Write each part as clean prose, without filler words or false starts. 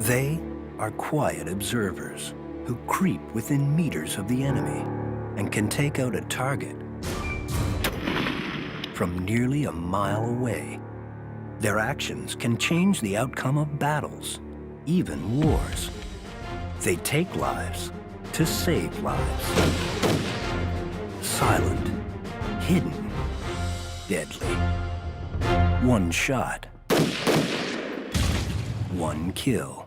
They are quiet observers who creep within meters of the enemy and can take out a target from nearly a mile away. Their actions can change the outcome of battles, even wars. They take lives to save lives. Silent, hidden, deadly. One shot, one kill.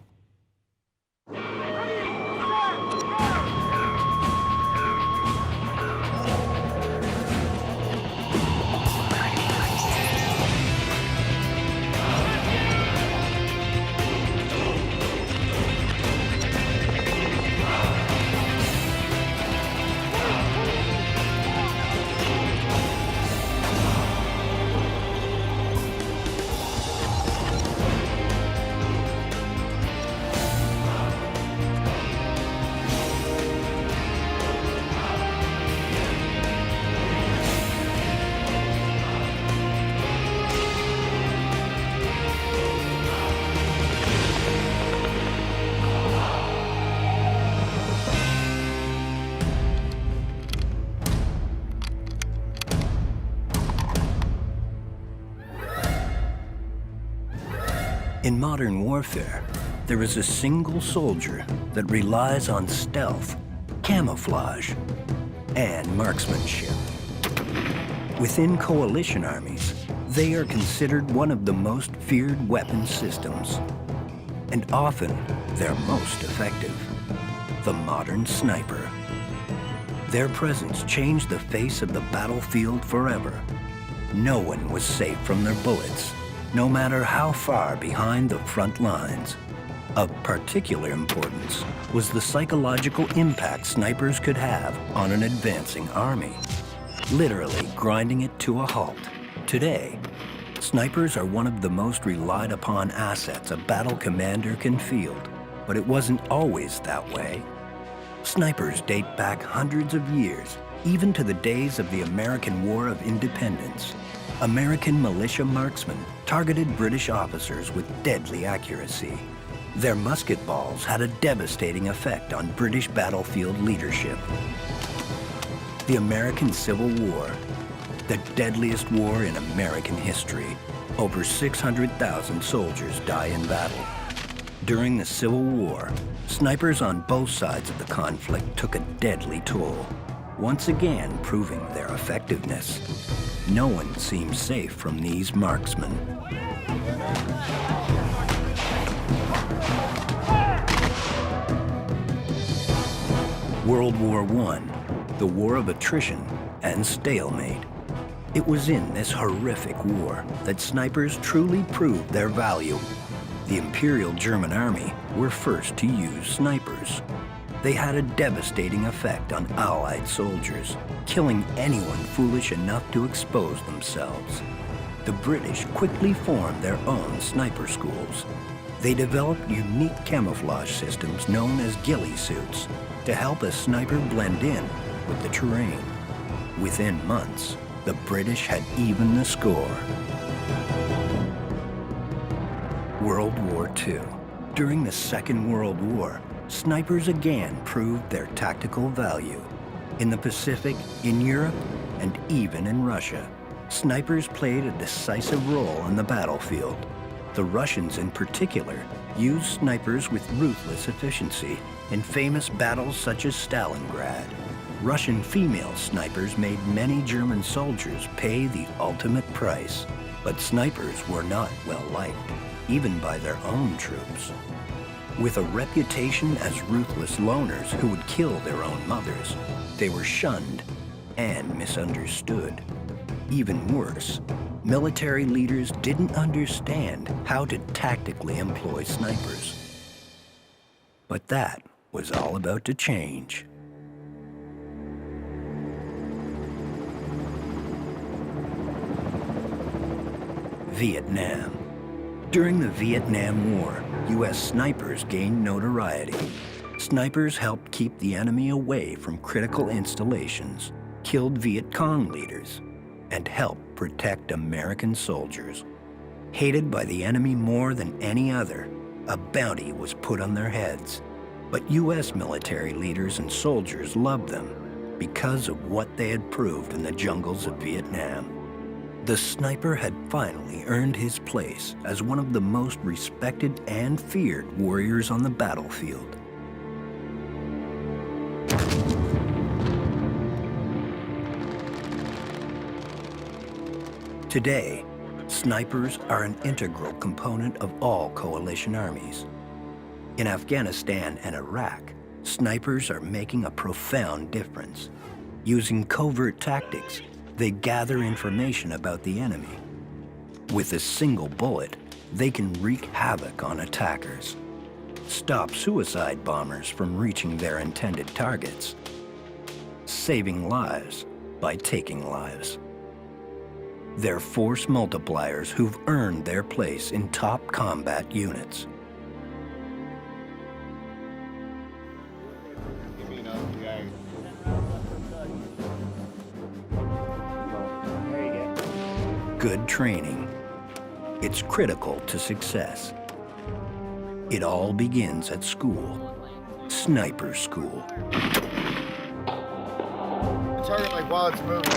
In modern warfare, there is a single soldier that relies on stealth, camouflage, and marksmanship. Within coalition armies, they are considered one of the most feared weapon systems, and often their most effective, the modern sniper. Their presence changed the face of the battlefield forever. No one was safe from their bullets, no matter how far behind the front lines. Of particular importance was the psychological impact snipers could have on an advancing army, literally grinding it to a halt. Today, snipers are one of the most relied upon assets a battle commander can field, but it wasn't always that way. Snipers date back hundreds of years, even to the days of the American War of Independence. American militia marksmen targeted British officers with deadly accuracy. Their musket balls had a devastating effect on British battlefield leadership. The American Civil War, the deadliest war in American history. Over 600,000 soldiers die in battle. During the Civil War, snipers on both sides of the conflict took a deadly toll, once again proving their effectiveness. No one seems safe from these marksmen. World War I, the war of attrition and stalemate. It was in this horrific war that snipers truly proved their value. The Imperial German Army were first to use snipers. They had a devastating effect on Allied soldiers, killing anyone foolish enough to expose themselves. The British quickly formed their own sniper schools. They developed unique camouflage systems known as ghillie suits to help a sniper blend in with the terrain. Within months, the British had evened the score. World War II. During the Second World War, snipers again proved their tactical value. In the Pacific, in Europe, and even in Russia, snipers played a decisive role on the battlefield. The Russians in particular used snipers with ruthless efficiency in famous battles such as Stalingrad. Russian female snipers made many German soldiers pay the ultimate price, but snipers were not well liked, even by their own troops. With a reputation as ruthless loners who would kill their own mothers, they were shunned and misunderstood. Even worse, military leaders didn't understand how to tactically employ snipers. But that was all about to change. Vietnam. During the Vietnam War, U.S. snipers gained notoriety. Snipers helped keep the enemy away from critical installations, killed Viet Cong leaders, and helped protect American soldiers. Hated by the enemy more than any other, A bounty was put on their heads, but U.S. military leaders and soldiers loved them because of what they had proved in the jungles of Vietnam. The sniper had finally earned his place as one of the most respected and feared warriors on the battlefield. Today, snipers are an integral component of all coalition armies. In Afghanistan and Iraq, snipers are making a profound difference. Using covert tactics, they gather information about the enemy. With a single bullet, they can wreak havoc on attackers, stop suicide bombers from reaching their intended targets, saving lives by taking lives. They're force multipliers who've earned their place in top combat units. Good training. It's critical to success. It all begins at school. Sniper school. Target like while it's moving.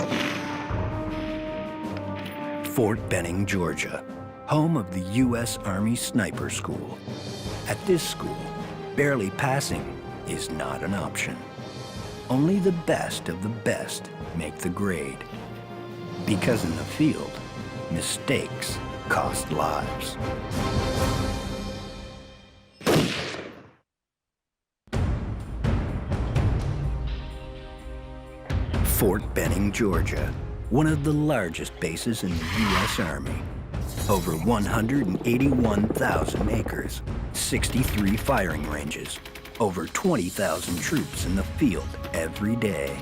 Fort Benning, Georgia, home of the U.S. Army Sniper School. At this school, barely passing is not an option. Only the best of the best make the grade. Because in the field, mistakes cost lives. Fort Benning, Georgia, one of the largest bases in the U.S. Army. Over 181,000 acres, 63 firing ranges, over 20,000 troops in the field every day.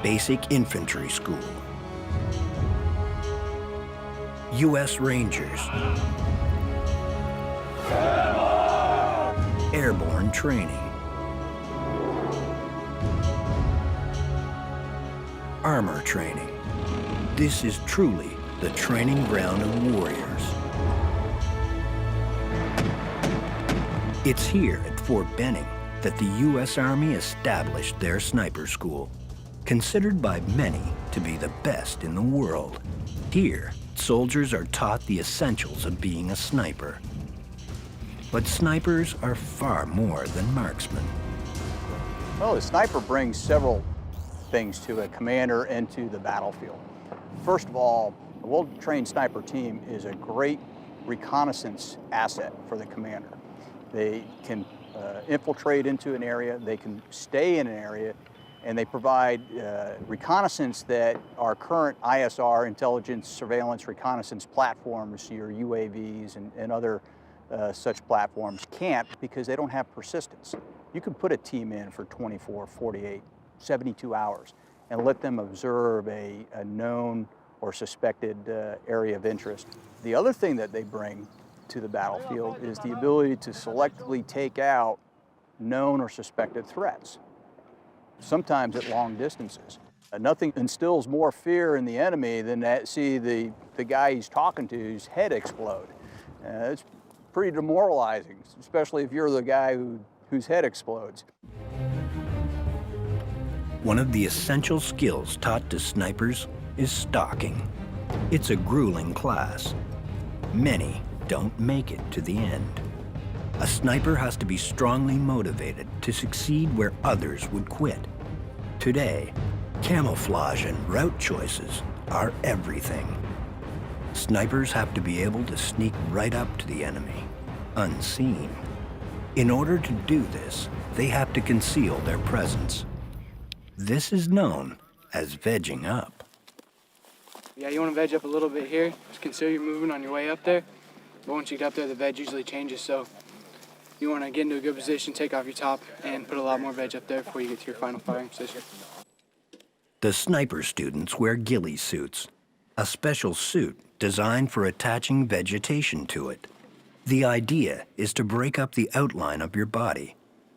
Basic Infantry School. U.S. Rangers. Airborne training. Armor training. This is truly the training ground of warriors. It's here at Fort Benning that the U.S. Army established their sniper school, considered by many to be the best in the world. Here, soldiers are taught the essentials of being a sniper. But snipers are far more than marksmen. Well, the sniper brings several things to a commander and to the battlefield. First of all, a well-trained sniper team is a great reconnaissance asset for the commander. They can infiltrate into an area, they can stay in an area, and they provide reconnaissance that our current ISR, intelligence, surveillance, reconnaissance platforms, your UAVs and other such platforms can't, because they don't have persistence. You can put a team in for 24, 48, 72 hours and let them observe a known or suspected area of interest. The other thing that they bring to the battlefield is the ability to selectively take out known or suspected threats, sometimes at long distances. Nothing instills more fear in the enemy than to see the guy he's talking to's head explode. It's pretty demoralizing, especially if you're the guy whose head explodes. One of the essential skills taught to snipers is stalking. It's a grueling class. Many don't make it to the end. A sniper has to be strongly motivated to succeed where others would quit. Today, camouflage and route choices are everything. Snipers have to be able to sneak right up to the enemy, unseen. In order to do this, they have to conceal their presence. This is known as vegging up. Yeah, you want to veg up a little bit here. Just consider your movement on your way up there. But once you get up there, the veg usually changes, so you want to get into a good position, take off your top, and put a lot more veg up there before you get to your final firing position. The sniper students wear ghillie suits, a special suit designed for attaching vegetation to it. The idea is to break up the outline of your body,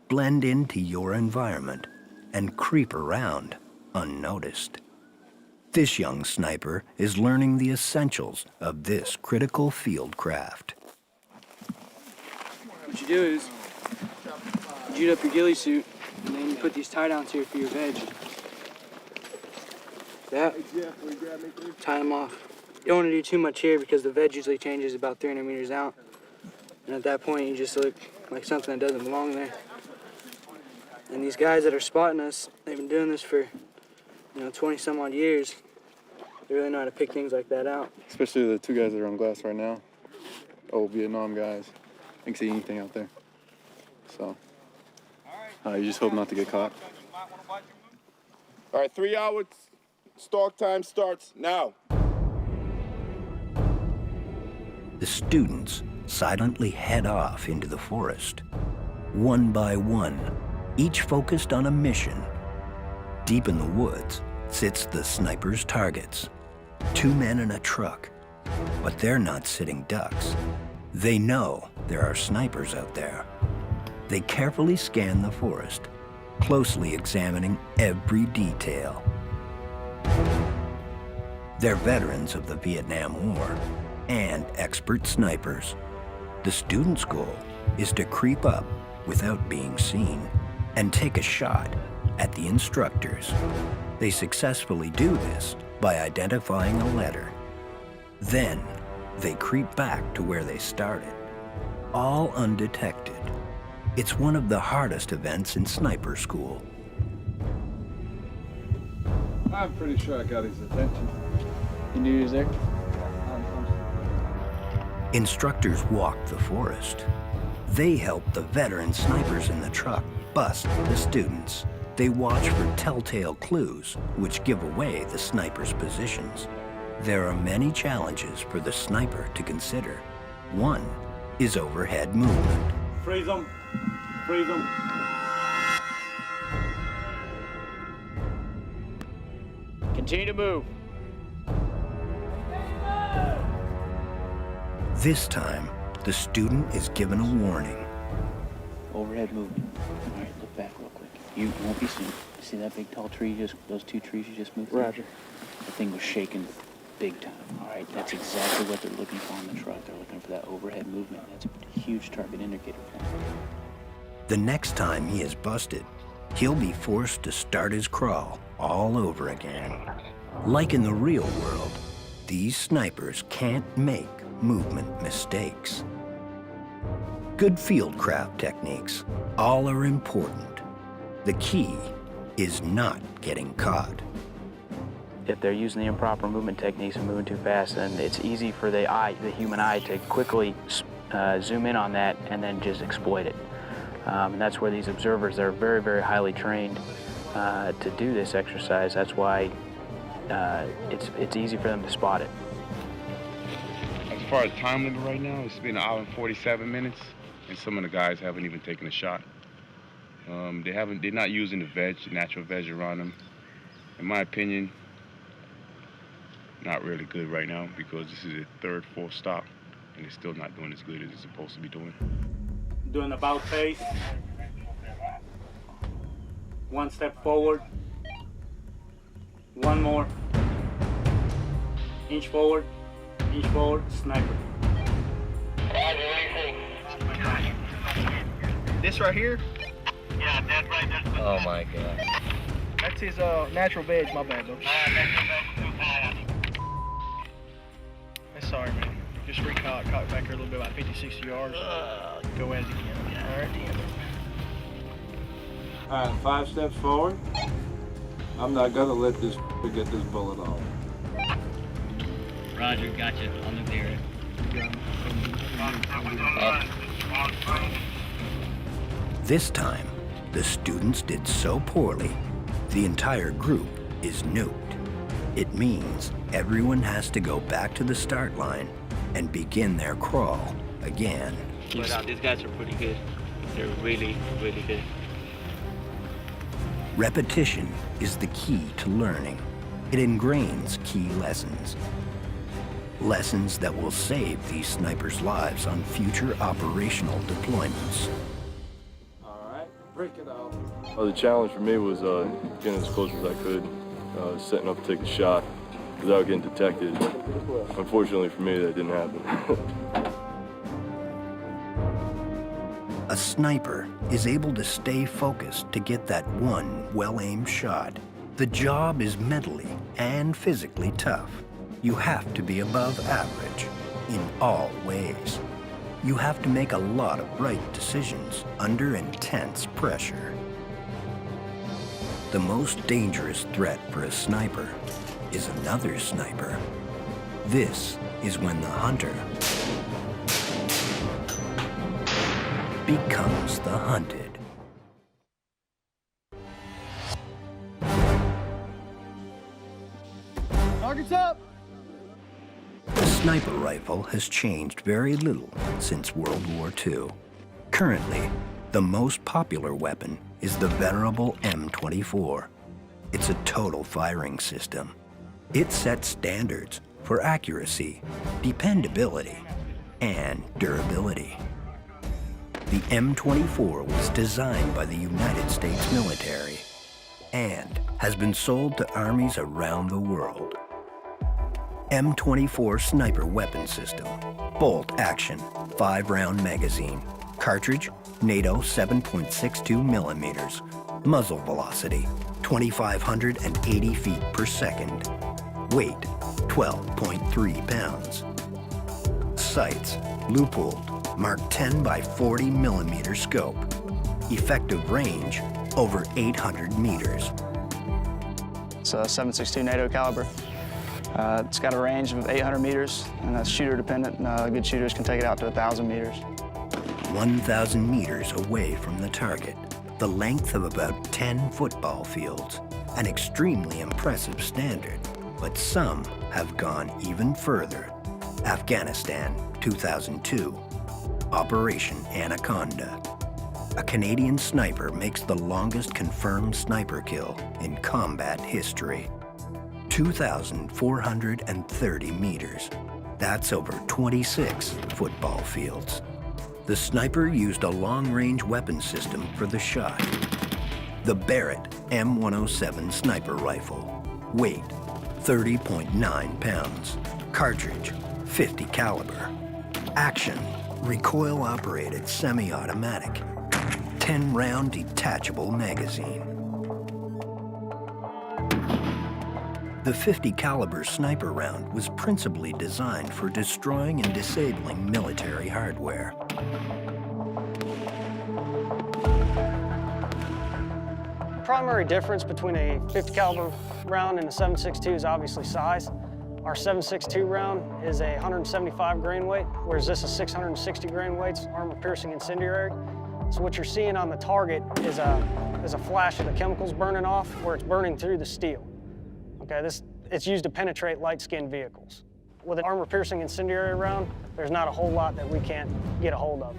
blend into your environment, and creep around unnoticed. This young sniper is learning the essentials of this critical field craft. What you do is you jute up your ghillie suit, and then you put these tie downs here for your veg. That, tie them off. You don't want to do too much here because the veg usually changes about 300 meters out. And at that point, you just look like something that doesn't belong there. And these guys that are spotting us, they've been doing this for, 20 some odd years. They really know how to pick things like that out. Especially the two guys that are on glass right now. Old Vietnam guys. They can see anything out there. So, you just hope not to get caught. All right, 3 hours. Stalk time starts now. The students silently head off into the forest. One by one, each focused on a mission. Deep in the woods sits the sniper's targets. 2 men in a truck, but they're not sitting ducks. They know there are snipers out there. They carefully scan the forest, closely examining every detail. They're veterans of the Vietnam War and expert snipers. The students' goal is to creep up without being seen and take a shot at the instructors. They successfully do this by identifying a letter. Then they creep back to where they started, all undetected. It's one of the hardest events in sniper school. I'm pretty sure I got his attention. You knew he was there? Instructors walk the forest. They help the veteran snipers in the truck bust the students. They watch for telltale clues which give away the snipers' positions. There are many challenges for the sniper to consider. One is overhead movement. Freeze them. Freeze them. Continue to move. This time, the student is given a warning. Overhead movement. All right, look back real quick. You won't be seen. See that big tall tree, those 2 trees you just moved through? Roger. The thing was shaking big time. All right, that's exactly what they're looking for on the truck. They're looking for that overhead movement. That's a huge target indicator for them. The next time he is busted, he'll be forced to start his crawl all over again. Like in the real world, these snipers can't make movement mistakes. Good fieldcraft techniques, all are important. The key is not getting caught. If they're using the improper movement techniques and moving too fast, then it's easy for the human eye, to quickly zoom in on that and then just exploit it. And that's where these observers, they're very, very highly trained to do this exercise. That's why it's easy for them to spot it. As far as time limit right now, it's been 1 hour and 47 minutes, and some of the guys haven't even taken a shot. They're not using the natural veg around them. In my opinion, not really good right now, because this is the 3rd, 4th stop, and it's still not doing as good as it's supposed to be doing. Doing about face. 1 step forward. 1 more. Inch forward, sniper. This right here? Yeah, that's right. Oh my God. That's his natural veg, my bad, though. Sorry, man. Just cock back here a little bit, about 50, 60 yards. Go as again. All right, 5 steps forward. I'm not gonna let this get this bullet off. Roger, gotcha. On the zero. This time, the students did so poorly, the entire group is nuked. It means everyone has to go back to the start line and begin their crawl again. But these guys are pretty good. They're really, really good. Repetition is the key to learning. It ingrains key lessons. Lessons that will save these snipers' lives on future operational deployments. All right, break it out. The challenge for me was getting as close as I could, setting up to take a shot, without getting detected. Unfortunately for me, that didn't happen. A sniper is able to stay focused to get that one well-aimed shot. The job is mentally and physically tough. You have to be above average in all ways. You have to make a lot of right decisions under intense pressure. The most dangerous threat for a sniper is another sniper. This is when the hunter becomes the hunted. Target's up! The sniper rifle has changed very little since World War II. Currently, the most popular weapon is the venerable M24. It's a total firing system. It sets standards for accuracy, dependability, and durability. The M24 was designed by the United States military and has been sold to armies around the world. M24 sniper weapon system, bolt action, 5-round magazine, cartridge, NATO 7.62 millimeters, muzzle velocity, 2,580 feet per second, weight, 12.3 pounds. Sights, Leupold, Mark 10 by 40 millimeter scope. Effective range, over 800 meters. It's a 7.62 NATO caliber. It's got a range of 800 meters, and that's shooter dependent. Good shooters can take it out to 1,000 meters. 1,000 meters away from the target, the length of about 10 football fields, an extremely impressive standard, but some have gone even further. Afghanistan, 2002, Operation Anaconda. A Canadian sniper makes the longest confirmed sniper kill in combat history. 2,430 meters. That's over 26 football fields. The sniper used a long-range weapon system for the shot. The Barrett M107 sniper rifle. Weight, 30.9 pounds. Cartridge, 50 caliber. Action, recoil-operated semi-automatic. 10-round detachable magazine. The 50 caliber sniper round was principally designed for destroying and disabling military hardware. Primary difference between a 50 caliber round and a 7.62 is obviously size. Our 7.62 round is a 175 grain weight, whereas this is 660 grain weights, armor-piercing incendiary. So what you're seeing on the target is a flash of the chemicals burning off where it's burning through the steel. Okay, it's used to penetrate light-skinned vehicles. With an armor-piercing incendiary round, there's not a whole lot that we can't get a hold of.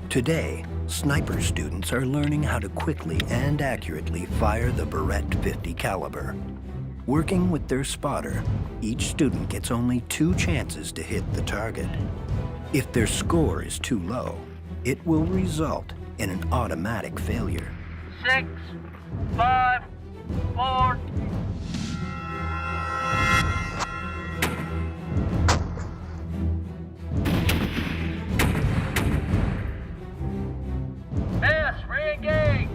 Today, sniper students are learning how to quickly and accurately fire the Barrett 50 caliber. Working with their spotter, each student gets only 2 chances to hit the target. If their score is too low, it will result in an automatic failure. 6, 5, 4. Miss, re-engage.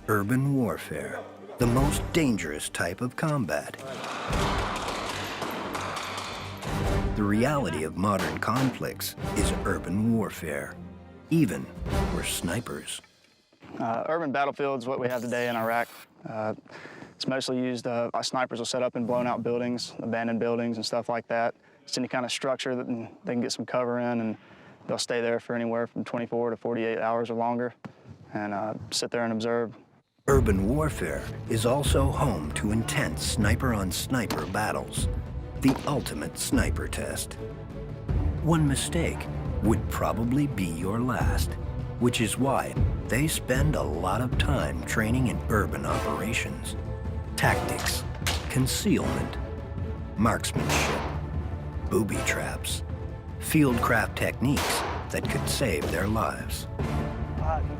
Urban warfare, the most dangerous type of combat. The reality of modern conflicts is urban warfare, even for snipers. Urban battlefield is what we have today in Iraq. It's mostly used, snipers will set up in blown out buildings, abandoned buildings and stuff like that. It's any kind of structure that they can get some cover in, and they'll stay there for anywhere from 24 to 48 hours or longer and sit there and observe. Urban warfare is also home to intense sniper-on-sniper battles, the ultimate sniper test. One mistake would probably be your last, which is why they spend a lot of time training in urban operations, tactics, concealment, marksmanship, booby traps, fieldcraft techniques that could save their lives.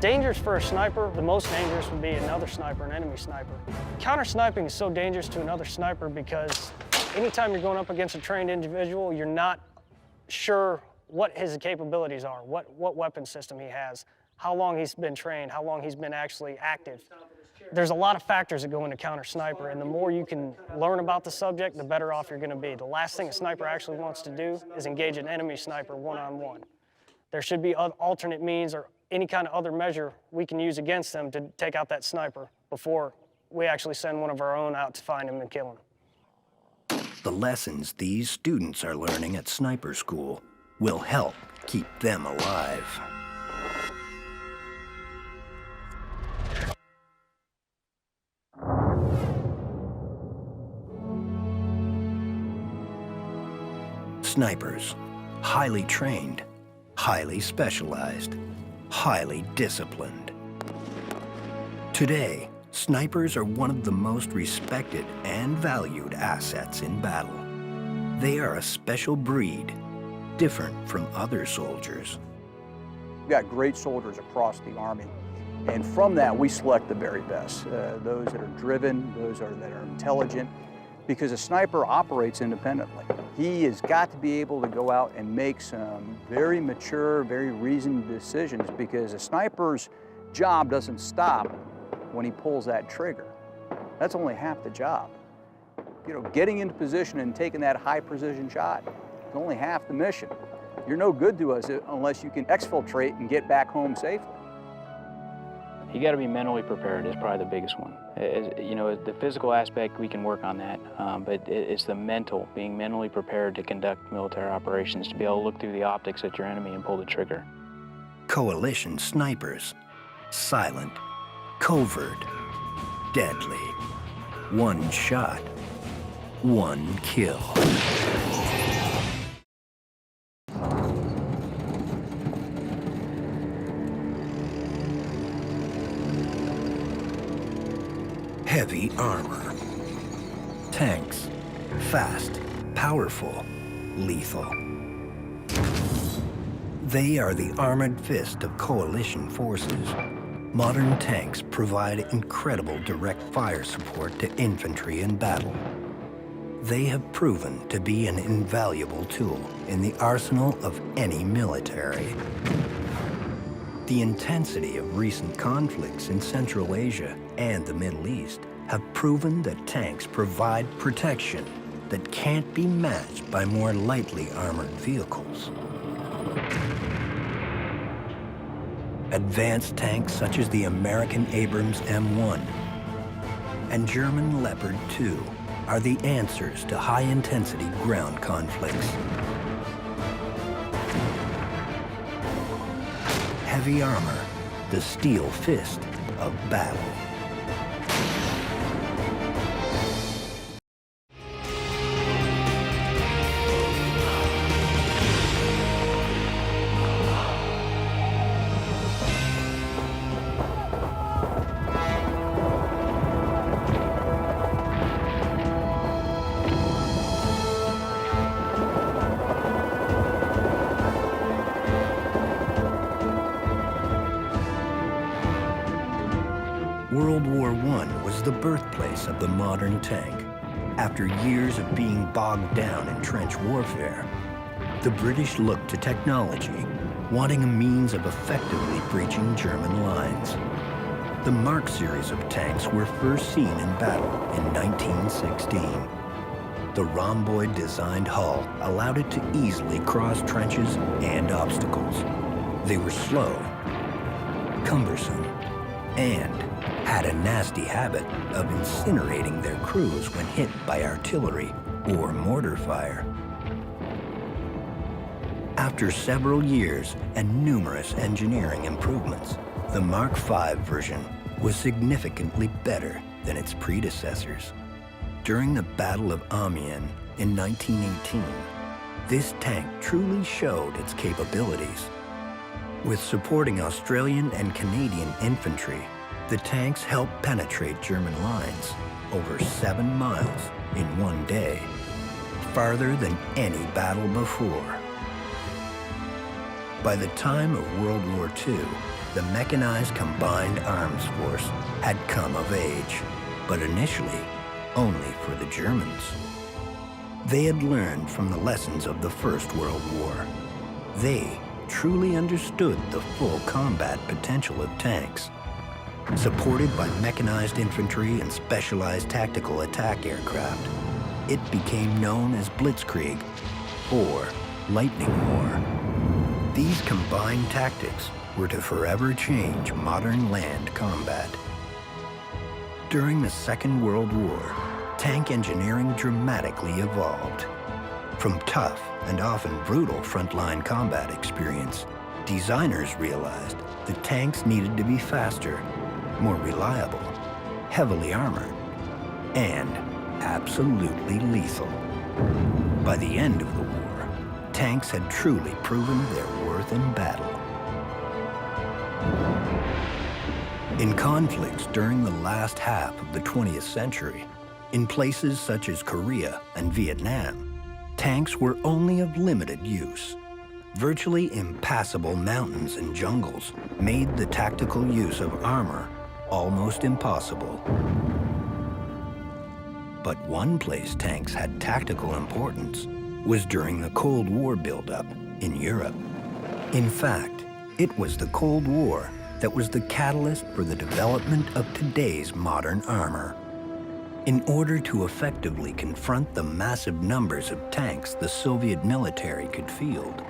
Dangerous for a sniper, the most dangerous would be another sniper, an enemy sniper. Counter-sniping is so dangerous to another sniper because anytime you're going up against a trained individual, you're not sure what his capabilities are, what weapon system he has, how long he's been trained, how long he's been actually active. There's a lot of factors that go into counter-sniper, and the more you can learn about the subject, the better off you're going to be. The last thing a sniper actually wants to do is engage an enemy sniper one-on-one. There should be alternate means or any kind of other measure we can use against them to take out that sniper before we actually send one of our own out to find him and kill him. The lessons these students are learning at sniper school will help keep them alive. Snipers, highly trained, highly specialized, highly disciplined. Today, snipers are one of the most respected and valued assets in battle. They are a special breed, different from other soldiers. We've got great soldiers across the Army, and from that we select the very best, those that are driven, those that are intelligent, because a sniper operates independently. He has got to be able to go out and make some very mature, very reasoned decisions, because a sniper's job doesn't stop when he pulls that trigger. That's only half the job. You know, getting into position and taking that high precision shot is only half the mission. You're no good to us unless you can exfiltrate and get back home safely. You got to be mentally prepared is probably the biggest one. You know, the physical aspect, we can work on that, but it's the mental, being mentally prepared to conduct military operations, to be able to look through the optics at your enemy and pull the trigger. Coalition snipers, silent, covert, deadly. One shot, one kill. Heavy armor. Tanks, fast, powerful, lethal. They are the armored fist of coalition forces. Modern tanks provide incredible direct fire support to infantry in battle. They have proven to be an invaluable tool in the arsenal of any military. The intensity of recent conflicts in Central Asia and the Middle East have proven that tanks provide protection that can't be matched by more lightly armored vehicles. Advanced tanks such as the American Abrams M1 and German Leopard 2 are the answers to high-intensity ground conflicts. Heavy armor, the steel fist of battle. World War I was the birthplace of the modern tank. After years of being bogged down in trench warfare, the British looked to technology, wanting a means of effectively breaching German lines. The Mark series of tanks were first seen in battle in 1916. The rhomboid-designed hull allowed it to easily cross trenches and obstacles. They were slow, cumbersome, and had a nasty habit of incinerating their crews when hit by artillery or mortar fire. After several years and numerous engineering improvements, the Mark V version was significantly better than its predecessors. During the Battle of Amiens in 1918, this tank truly showed its capabilities. With supporting Australian and Canadian infantry, the tanks helped penetrate German lines over 7 miles in one day. farther than any battle before. By the time of World War II, the mechanized combined arms force had come of age, but initially only for the Germans. They had learned from the lessons of the First World War. They truly understood the full combat potential of tanks. Supported by mechanized infantry and specialized tactical attack aircraft, it became known as Blitzkrieg, or Lightning War. These combined tactics were to forever change modern land combat. During the Second World War, tank engineering dramatically evolved. From tough and often brutal frontline combat experience, designers realized that tanks needed to be faster, more reliable, heavily armored, and absolutely lethal. By the end of the war, tanks had truly proven their worth in battle. In conflicts during the last half of the 20th century, in places such as Korea and Vietnam, tanks were only of limited use. Virtually impassable mountains and jungles made the tactical use of armor almost impossible. But one place tanks had tactical importance was during the Cold War buildup in Europe. In fact, it was the Cold War that was the catalyst for the development of today's modern armor. In order to effectively confront the massive numbers of tanks the Soviet military could field,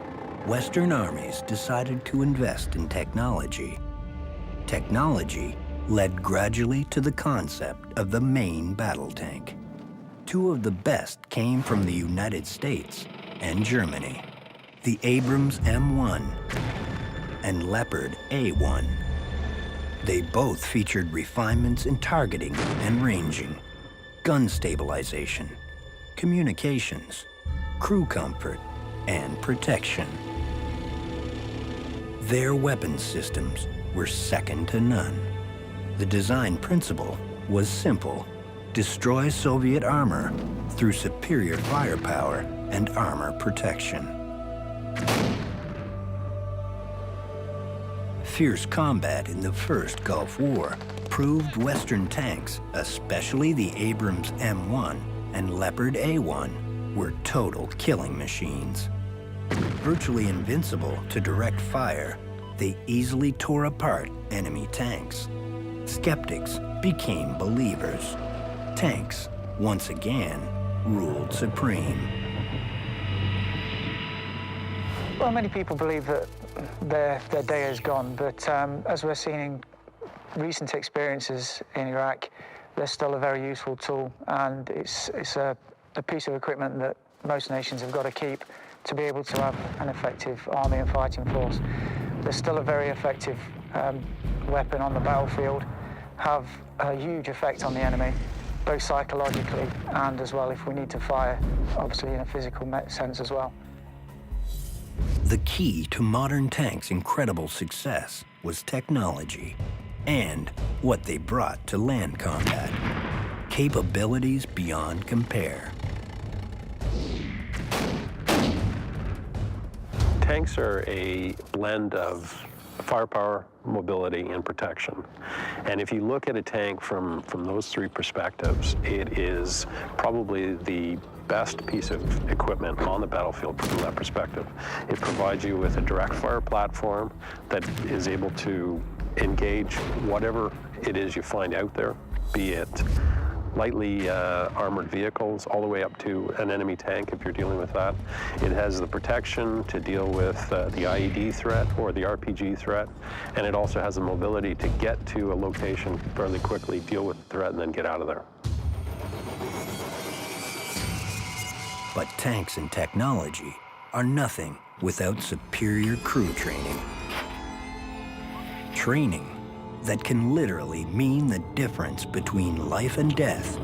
Western armies decided to invest in technology. Technology led gradually to the concept of the main battle tank. Two of the best came from the United States and Germany, the Abrams M1 and Leopard A1. They both featured refinements in targeting and ranging, gun stabilization, communications, crew comfort, and protection. Their weapons systems were second to none. The design principle was simple: destroy Soviet armor through superior firepower and armor protection. Fierce combat in the First Gulf War proved Western tanks, especially the Abrams M1 and Leopard A1, were total killing machines. Virtually invincible to direct fire, they easily tore apart enemy tanks. Skeptics became believers. Tanks, once again, ruled supreme. Well, many people believe that their day is gone, but as we're seeing in recent experiences in Iraq, they're still a very useful tool, and it's a piece of equipment that most nations have got to keep to be able to have an effective army and fighting force. They're still a very effective weapon on the battlefield, have a huge effect on the enemy, both psychologically and as well if we need to fire, obviously in a physical sense as well. The key to modern tanks' incredible success was technology and what they brought to land combat. Capabilities beyond compare. Tanks are a blend of firepower, mobility, and protection. And if you look at a tank from those three perspectives, it is probably the best piece of equipment on the battlefield from that perspective. It provides you with a direct fire platform that is able to engage whatever it is you find out there, be it lightly armored vehicles all the way up to an enemy tank if you're dealing with that. It has the protection to deal with the IED threat or the RPG threat, and it also has the mobility to get to a location fairly quickly, deal with the threat, and then get out of there. But tanks and technology are nothing without superior crew training. Training that can literally mean the difference between life and death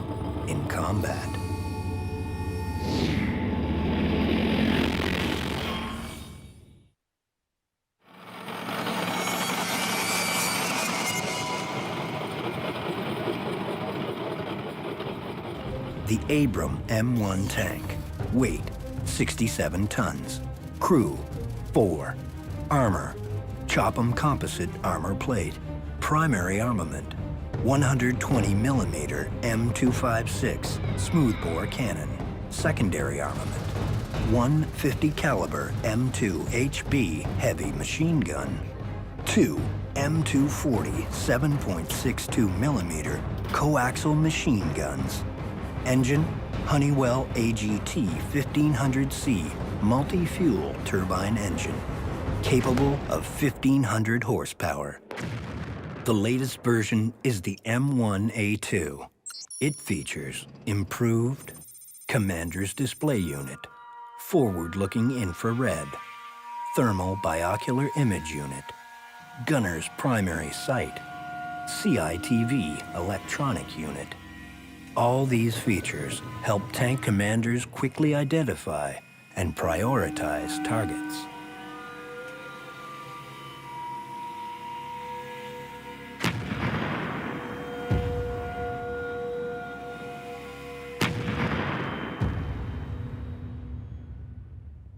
in combat. The Abram M1 tank Weight, 67 tons. Crew, 4. Armor, Chopham composite armor plate. Primary armament, 120 millimeter M256 smoothbore cannon. Secondary armament, 150 caliber M2 HB heavy machine gun. 2 M240 7.62 millimeter coaxial machine guns. Engine, Honeywell AGT 1500C multi-fuel turbine engine, capable of 1,500 horsepower. The latest version is the M1A2. It features improved Commander's Display Unit, forward-looking infrared, thermal binocular image unit, Gunner's primary sight, CITV electronic unit. All these features help tank commanders quickly identify and prioritize targets.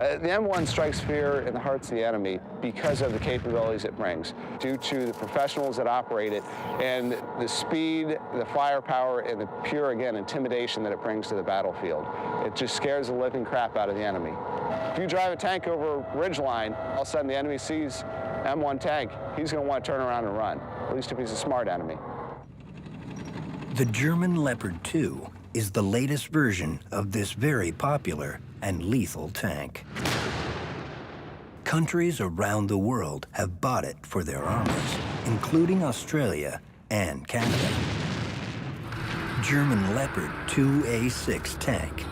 The M1 strikes fear in the hearts of the enemy because of the capabilities it brings, due to the professionals that operate it and the speed, the firepower, and the pure, again, intimidation that it brings to the battlefield. It just scares the living crap out of the enemy. If you drive a tank over a ridgeline, all of a sudden the enemy sees M1 tank, he's going to want to turn around and run, at least if he's a smart enemy. The German Leopard 2 is the latest version of this very popular and lethal tank. Countries around the world have bought it for their armies, including Australia and Canada. German Leopard 2A6 tank,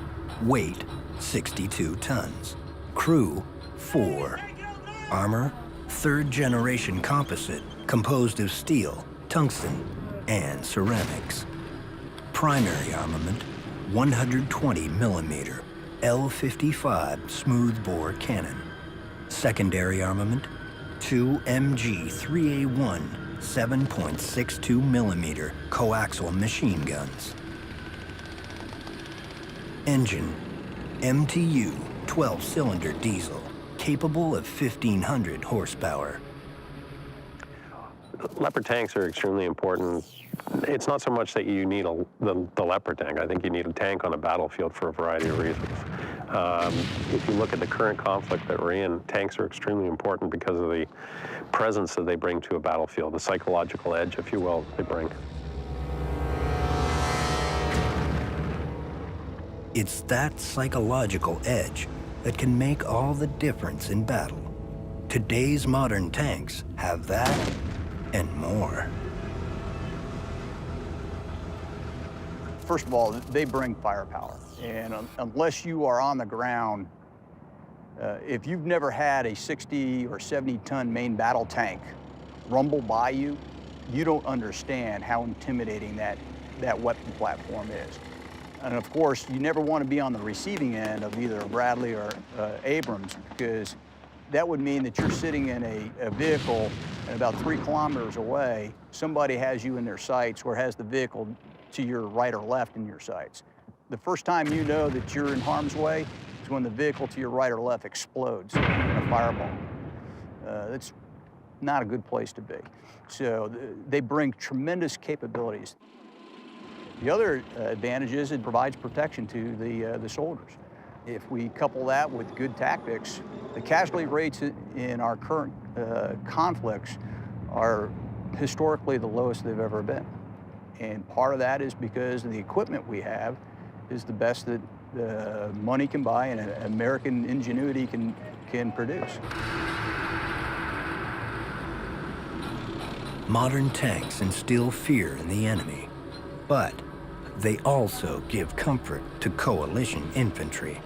weight 62 tons, crew 4, armor 3rd generation composite composed of steel, tungsten, and ceramics. Primary armament, 120 millimeter L55 smoothbore cannon. Secondary armament, 2 MG3A1 7.62 millimeter coaxial machine guns. Engine, MTU 12-cylinder diesel, capable of 1,500 horsepower. Leopard tanks are extremely important. It's not so much that you need the Leopard tank. I think you need a tank on a battlefield for a variety of reasons. If you look at the current conflict that we're in, tanks are extremely important because of the presence that they bring to a battlefield, the psychological edge, if you will, they bring. It's that psychological edge that can make all the difference in battle. Today's modern tanks have that and more. First of all, they bring firepower. And unless you are on the ground, if you've never had a 60 or 70-ton main battle tank rumble by you, you don't understand how intimidating that weapon platform is. And of course, you never want to be on the receiving end of either a Bradley or Abrams, because that would mean that you're sitting in a vehicle and about 3 kilometers away, somebody has you in their sights or has the vehicle to your right or left in your sights. The first time you know that you're in harm's way is when the vehicle to your right or left explodes in a fireball. That's not a good place to be. So they bring tremendous capabilities. The other advantage is it provides protection to the soldiers. If we couple that with good tactics, the casualty rates in our current conflicts are historically the lowest they've ever been. And part of that is because the equipment we have is the best that money can buy and American ingenuity can produce. Modern tanks instill fear in the enemy, but they also give comfort to coalition infantry.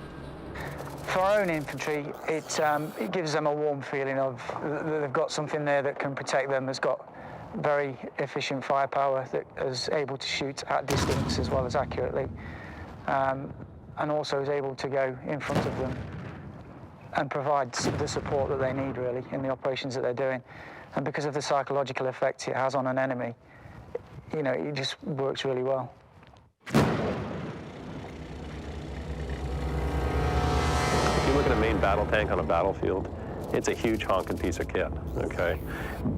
For our own infantry, it gives them a warm feeling of that they've got something there that can protect them, that's got very efficient firepower, that is able to shoot at distance as well as accurately, and also is able to go in front of them and provide the support that they need, really, in the operations that they're doing. And because of the psychological effect it has on an enemy, you know, it just works really well. at a main battle tank on a battlefield, it's a huge honking piece of kit, okay?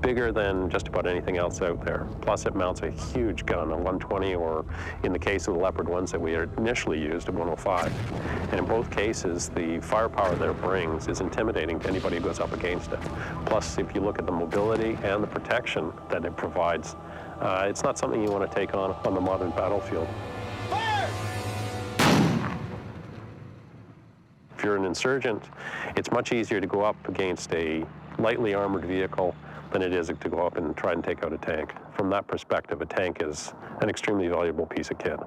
Bigger than just about anything else out there. Plus it mounts a huge gun, a 120, or in the case of the Leopard ones that we initially used, a 105. And in both cases, the firepower that it brings is intimidating to anybody who goes up against it. Plus, if you look at the mobility and the protection that it provides, it's not something you want to take on the modern battlefield. If you're an insurgent, it's much easier to go up against a lightly armored vehicle than it is to go up and try and take out a tank. From that perspective, a tank is an extremely valuable piece of kit.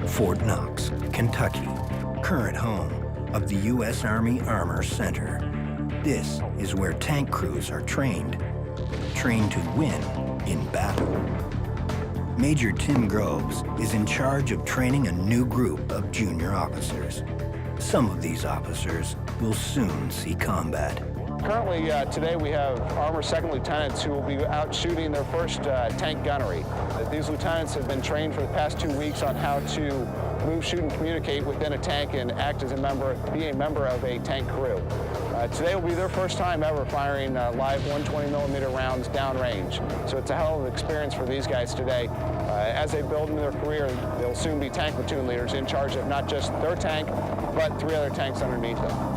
Fort Knox, Kentucky, current home of the U.S. Army Armor Center. This is where tank crews are trained to win in battle. Major Tim Groves is in charge of training a new group of junior officers. Some of these officers will soon see combat. Currently, today we have Armor Second Lieutenants who will be out shooting their first tank gunnery. These lieutenants have been trained for the past 2 weeks on how to move, shoot, and communicate within a tank and act as be a member of a tank crew. Today will be their first time ever firing live 120mm rounds downrange. So it's a hell of an experience for these guys today. As they build into their career, they'll soon be tank platoon leaders in charge of not just their tank, but 3 other tanks underneath them.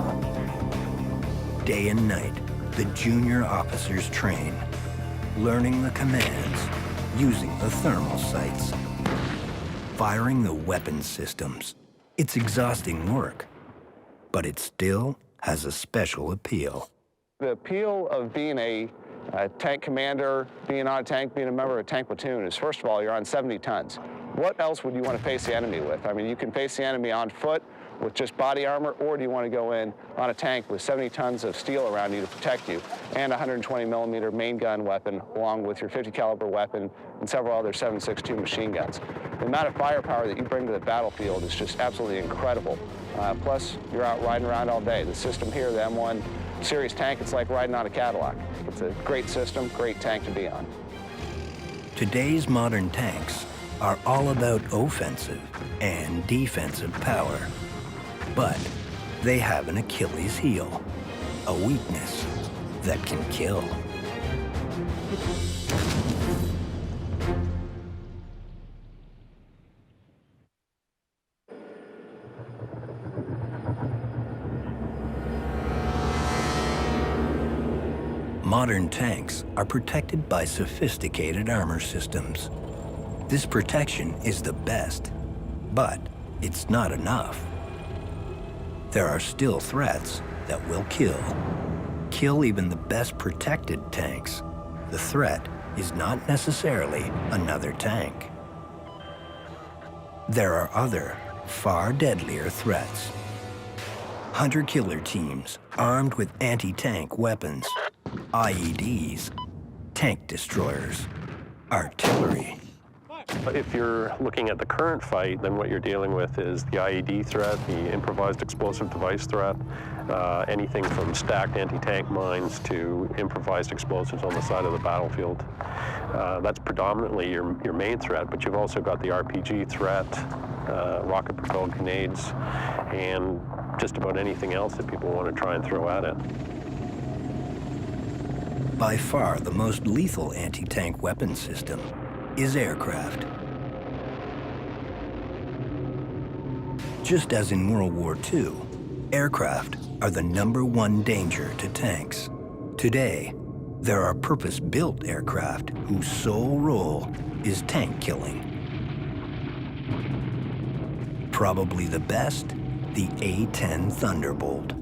Day and night, the junior officers train, learning the commands, using the thermal sights, firing the weapon systems. It's exhausting work, but it still has a special appeal. The appeal of being a tank commander, being on a tank, being a member of a tank platoon is, first of all, you're on 70 tons. What else would you want to face the enemy with? I mean, you can face the enemy on foot with just body armor, or do you want to go in on a tank with 70 tons of steel around you to protect you, and a 120mm main gun weapon, along with your 50 caliber weapon and several other 7.62 machine guns. The amount of firepower that you bring to the battlefield is just absolutely incredible. Plus, you're out riding around all day. The system here, the M1 series tank, it's like riding on a Cadillac. It's a great system, great tank to be on. Today's modern tanks are all about offensive and defensive power. But they have an Achilles heel, a weakness that can kill. Modern tanks are protected by sophisticated armor systems. This protection is the best, but it's not enough. There are still threats that will kill even the best protected tanks. The threat is not necessarily another tank. There are other, far deadlier threats. Hunter-killer teams armed with anti-tank weapons, IEDs, tank destroyers, artillery. If you're looking at the current fight, then what you're dealing with is the IED threat, the improvised explosive device threat, anything from stacked anti-tank mines to improvised explosives on the side of the battlefield. That's predominantly your main threat, but you've also got the RPG threat, rocket-propelled grenades, and just about anything else that people want to try and throw at it. By far the most lethal anti-tank weapon system is aircraft. Just as in World War II, aircraft are the #1 danger to tanks. Today, there are purpose-built aircraft whose sole role is tank killing. Probably the best, the A-10 Thunderbolt,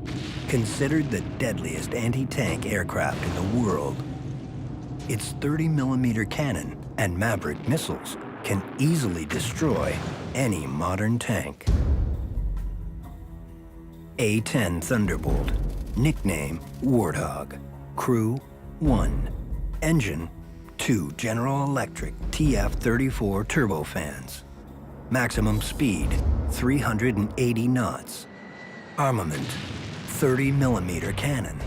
considered the deadliest anti-tank aircraft in the world. Its 30mm cannon and Maverick missiles can easily destroy any modern tank. A-10 Thunderbolt, nickname Warthog, crew 1, engine 2 General Electric TF-34 turbofans, maximum speed 380 knots, armament 30mm cannon,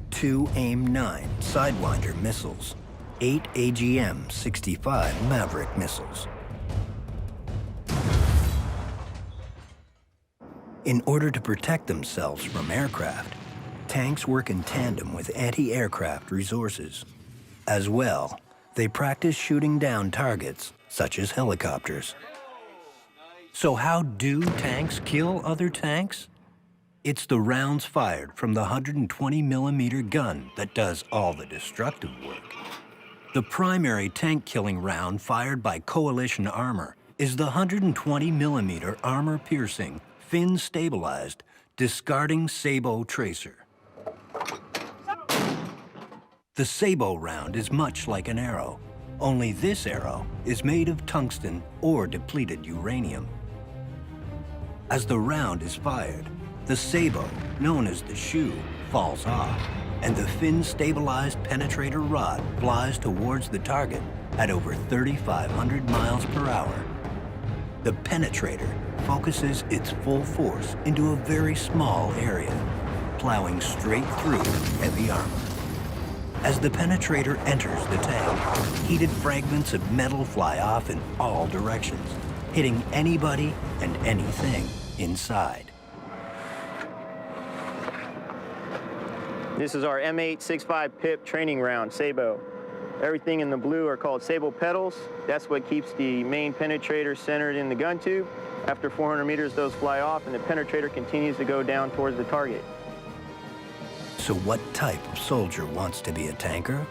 2 AIM-9 Sidewinder missiles, 8 AGM-65 Maverick missiles, In order to protect themselves from aircraft, tanks work in tandem with anti-aircraft resources. As well, they practice shooting down targets, such as helicopters. So how do tanks kill other tanks? It's the rounds fired from the 120-millimeter gun that does all the destructive work. The primary tank-killing round fired by Coalition armor is the 120-millimeter armor-piercing, fin-stabilized, discarding sabot tracer. The sabot round is much like an arrow, only this arrow is made of tungsten or depleted uranium. As the round is fired, the sabot, known as the shoe, falls off, and the fin-stabilized penetrator rod flies towards the target at over 3,500 miles per hour. The penetrator focuses its full force into a very small area, plowing straight through heavy armor. As the penetrator enters the tank, heated fragments of metal fly off in all directions, hitting anybody and anything inside. This is our M865 PIP training round, sabot. Everything in the blue are called sabot petals. That's what keeps the main penetrator centered in the gun tube. After 400 meters, those fly off, and the penetrator continues to go down towards the target. So what type of soldier wants to be a tanker?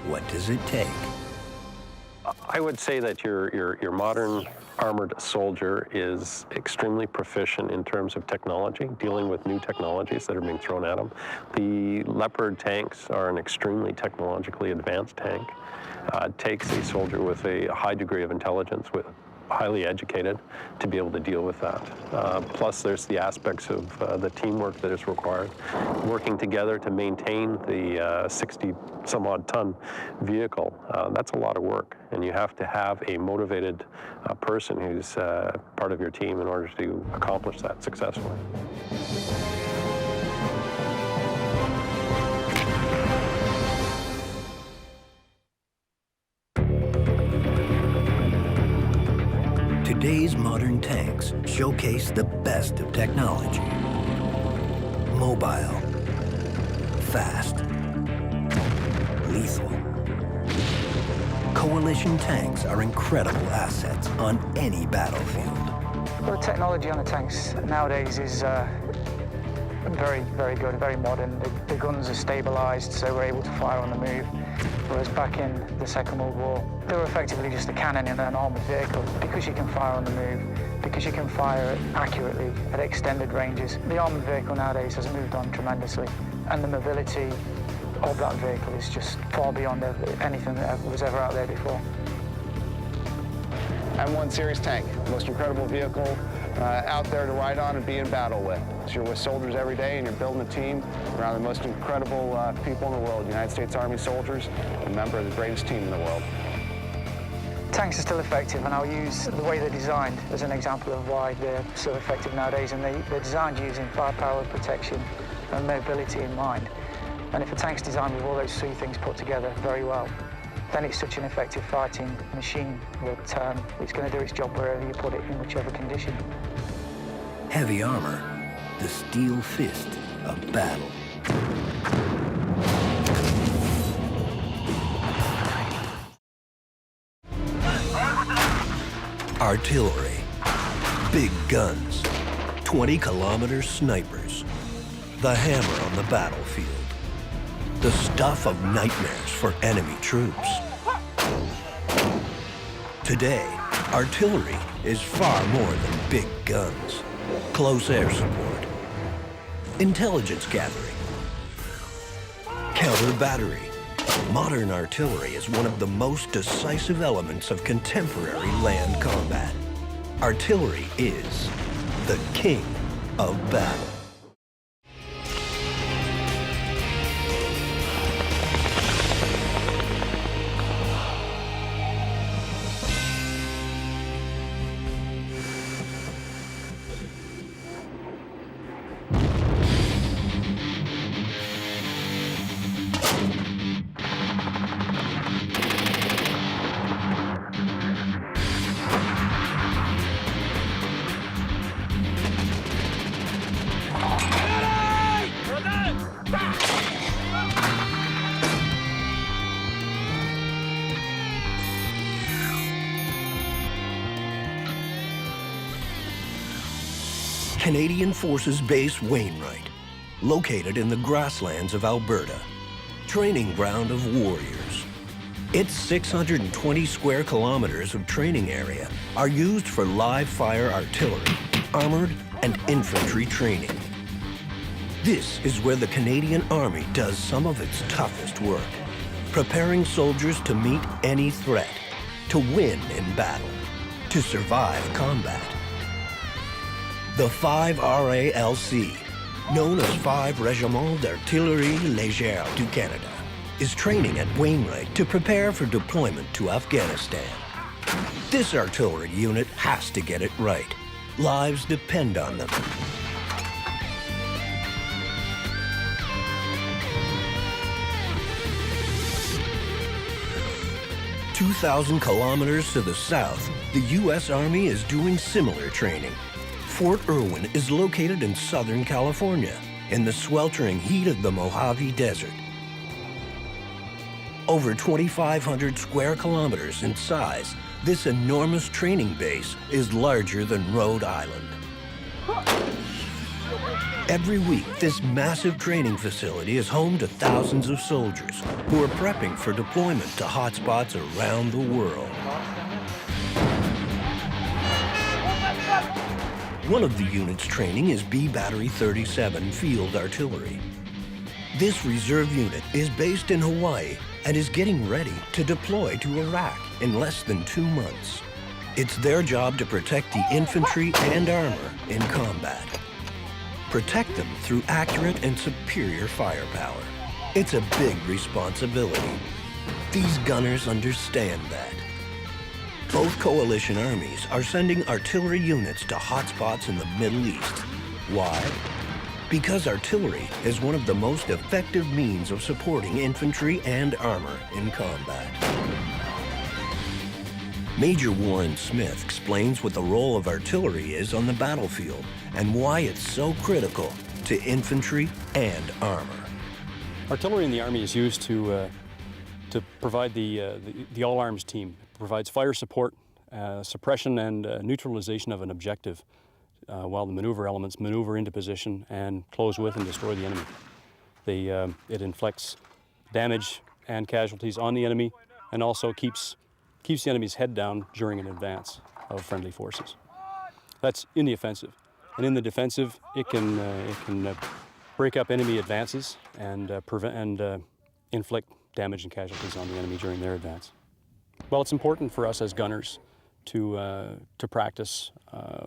What does it take? I would say that your modern armored soldier is extremely proficient in terms of technology, dealing with new technologies that are being thrown at them. The Leopard tanks are an extremely technologically advanced tank. It takes a soldier with a high degree of intelligence, highly educated, to be able to deal with that. Plus, there's the aspects of the teamwork that is required, working together to maintain the 60-some-odd ton vehicle. That's a lot of work, and you have to have a motivated person who's part of your team in order to accomplish that successfully. Today's modern tanks showcase the best of technology. Mobile, fast, lethal. Coalition tanks are incredible assets on any battlefield. Well, the technology on the tanks nowadays is very, very good, very modern. The guns are stabilized, so we're able to fire on the move. Whereas back in the Second World War, they were effectively just a cannon in an armoured vehicle. Because you can fire on the move, because you can fire accurately at extended ranges, the armoured vehicle nowadays has moved on tremendously. And the mobility of that vehicle is just far beyond anything that was ever out there before. M1 Series tank, the most incredible vehicle out there to ride on and be in battle with. So you're with soldiers every day and you're building a team around the most incredible people in the world, United States Army soldiers, a member of the greatest team in the world. Tanks are still effective, and I'll use the way they're designed as an example of why they're so effective nowadays. And they're designed using firepower, protection, and mobility in mind. And if a tank's designed with all those three things put together very well, then it's such an effective fighting machine that it's going to do its job wherever you put it, in whichever condition. Heavy armor, the steel fist of battle. Artillery, big guns, 20-kilometer snipers, the hammer on the battlefield, the stuff of nightmares for enemy troops. Today, artillery is far more than big guns. Close air support, intelligence gathering, counter battery. Modern artillery is one of the most decisive elements of contemporary land combat. Artillery is the king of battle. Canadian Forces Base Wainwright, located in the grasslands of Alberta, training ground of warriors. Its 620 square kilometers of training area are used for live fire artillery, armored and infantry training. This is where the Canadian Army does some of its toughest work, preparing soldiers to meet any threat, to win in battle, to survive combat. The 5 RALC, known as 5 Régiment d'Artillerie Légère du Canada, is training at Wainwright to prepare for deployment to Afghanistan. This artillery unit has to get it right. Lives depend on them. 2,000 kilometers to the south, the U.S. Army is doing similar training. Fort Irwin is located in Southern California, in the sweltering heat of the Mojave Desert. Over 2,500 square kilometers in size, this enormous training base is larger than Rhode Island. Every week, this massive training facility is home to thousands of soldiers who are prepping for deployment to hotspots around the world. One of the unit's training is B Battery 37 Field Artillery. This reserve unit is based in Hawaii and is getting ready to deploy to Iraq in less than 2 months. It's their job to protect the infantry and armor in combat. Protect them through accurate and superior firepower. It's a big responsibility. These gunners understand that. Both coalition armies are sending artillery units to hotspots in the Middle East. Why? Because artillery is one of the most effective means of supporting infantry and armor in combat. Major Warren Smith explains what the role of artillery is on the battlefield and why it's so critical to infantry and armor. Artillery in the Army is used to provide the all-arms team. It provides fire support, suppression and neutralization of an objective while the maneuver elements maneuver into position and close with and destroy the enemy. It inflicts damage and casualties on the enemy and also keeps the enemy's head down during an advance of friendly forces. That's in the offensive. And in the defensive, it can break up enemy advances and inflict damage and casualties on the enemy during their advance. Well, it's important for us as gunners to practice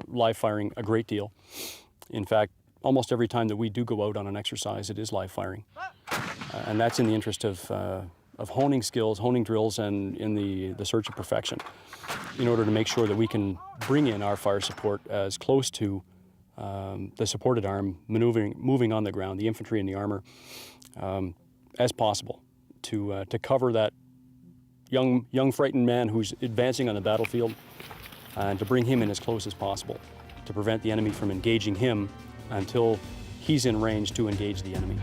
live firing a great deal. In fact, almost every time that we do go out on an exercise, it is live firing. And that's in the interest of honing skills, honing drills, and in the search of perfection, in order to make sure that we can bring in our fire support as close to the supported arm moving on the ground, the infantry and the armor, as possible, to cover that young frightened man who's advancing on the battlefield, and to bring him in as close as possible, to prevent the enemy from engaging him until he's in range to engage the enemy.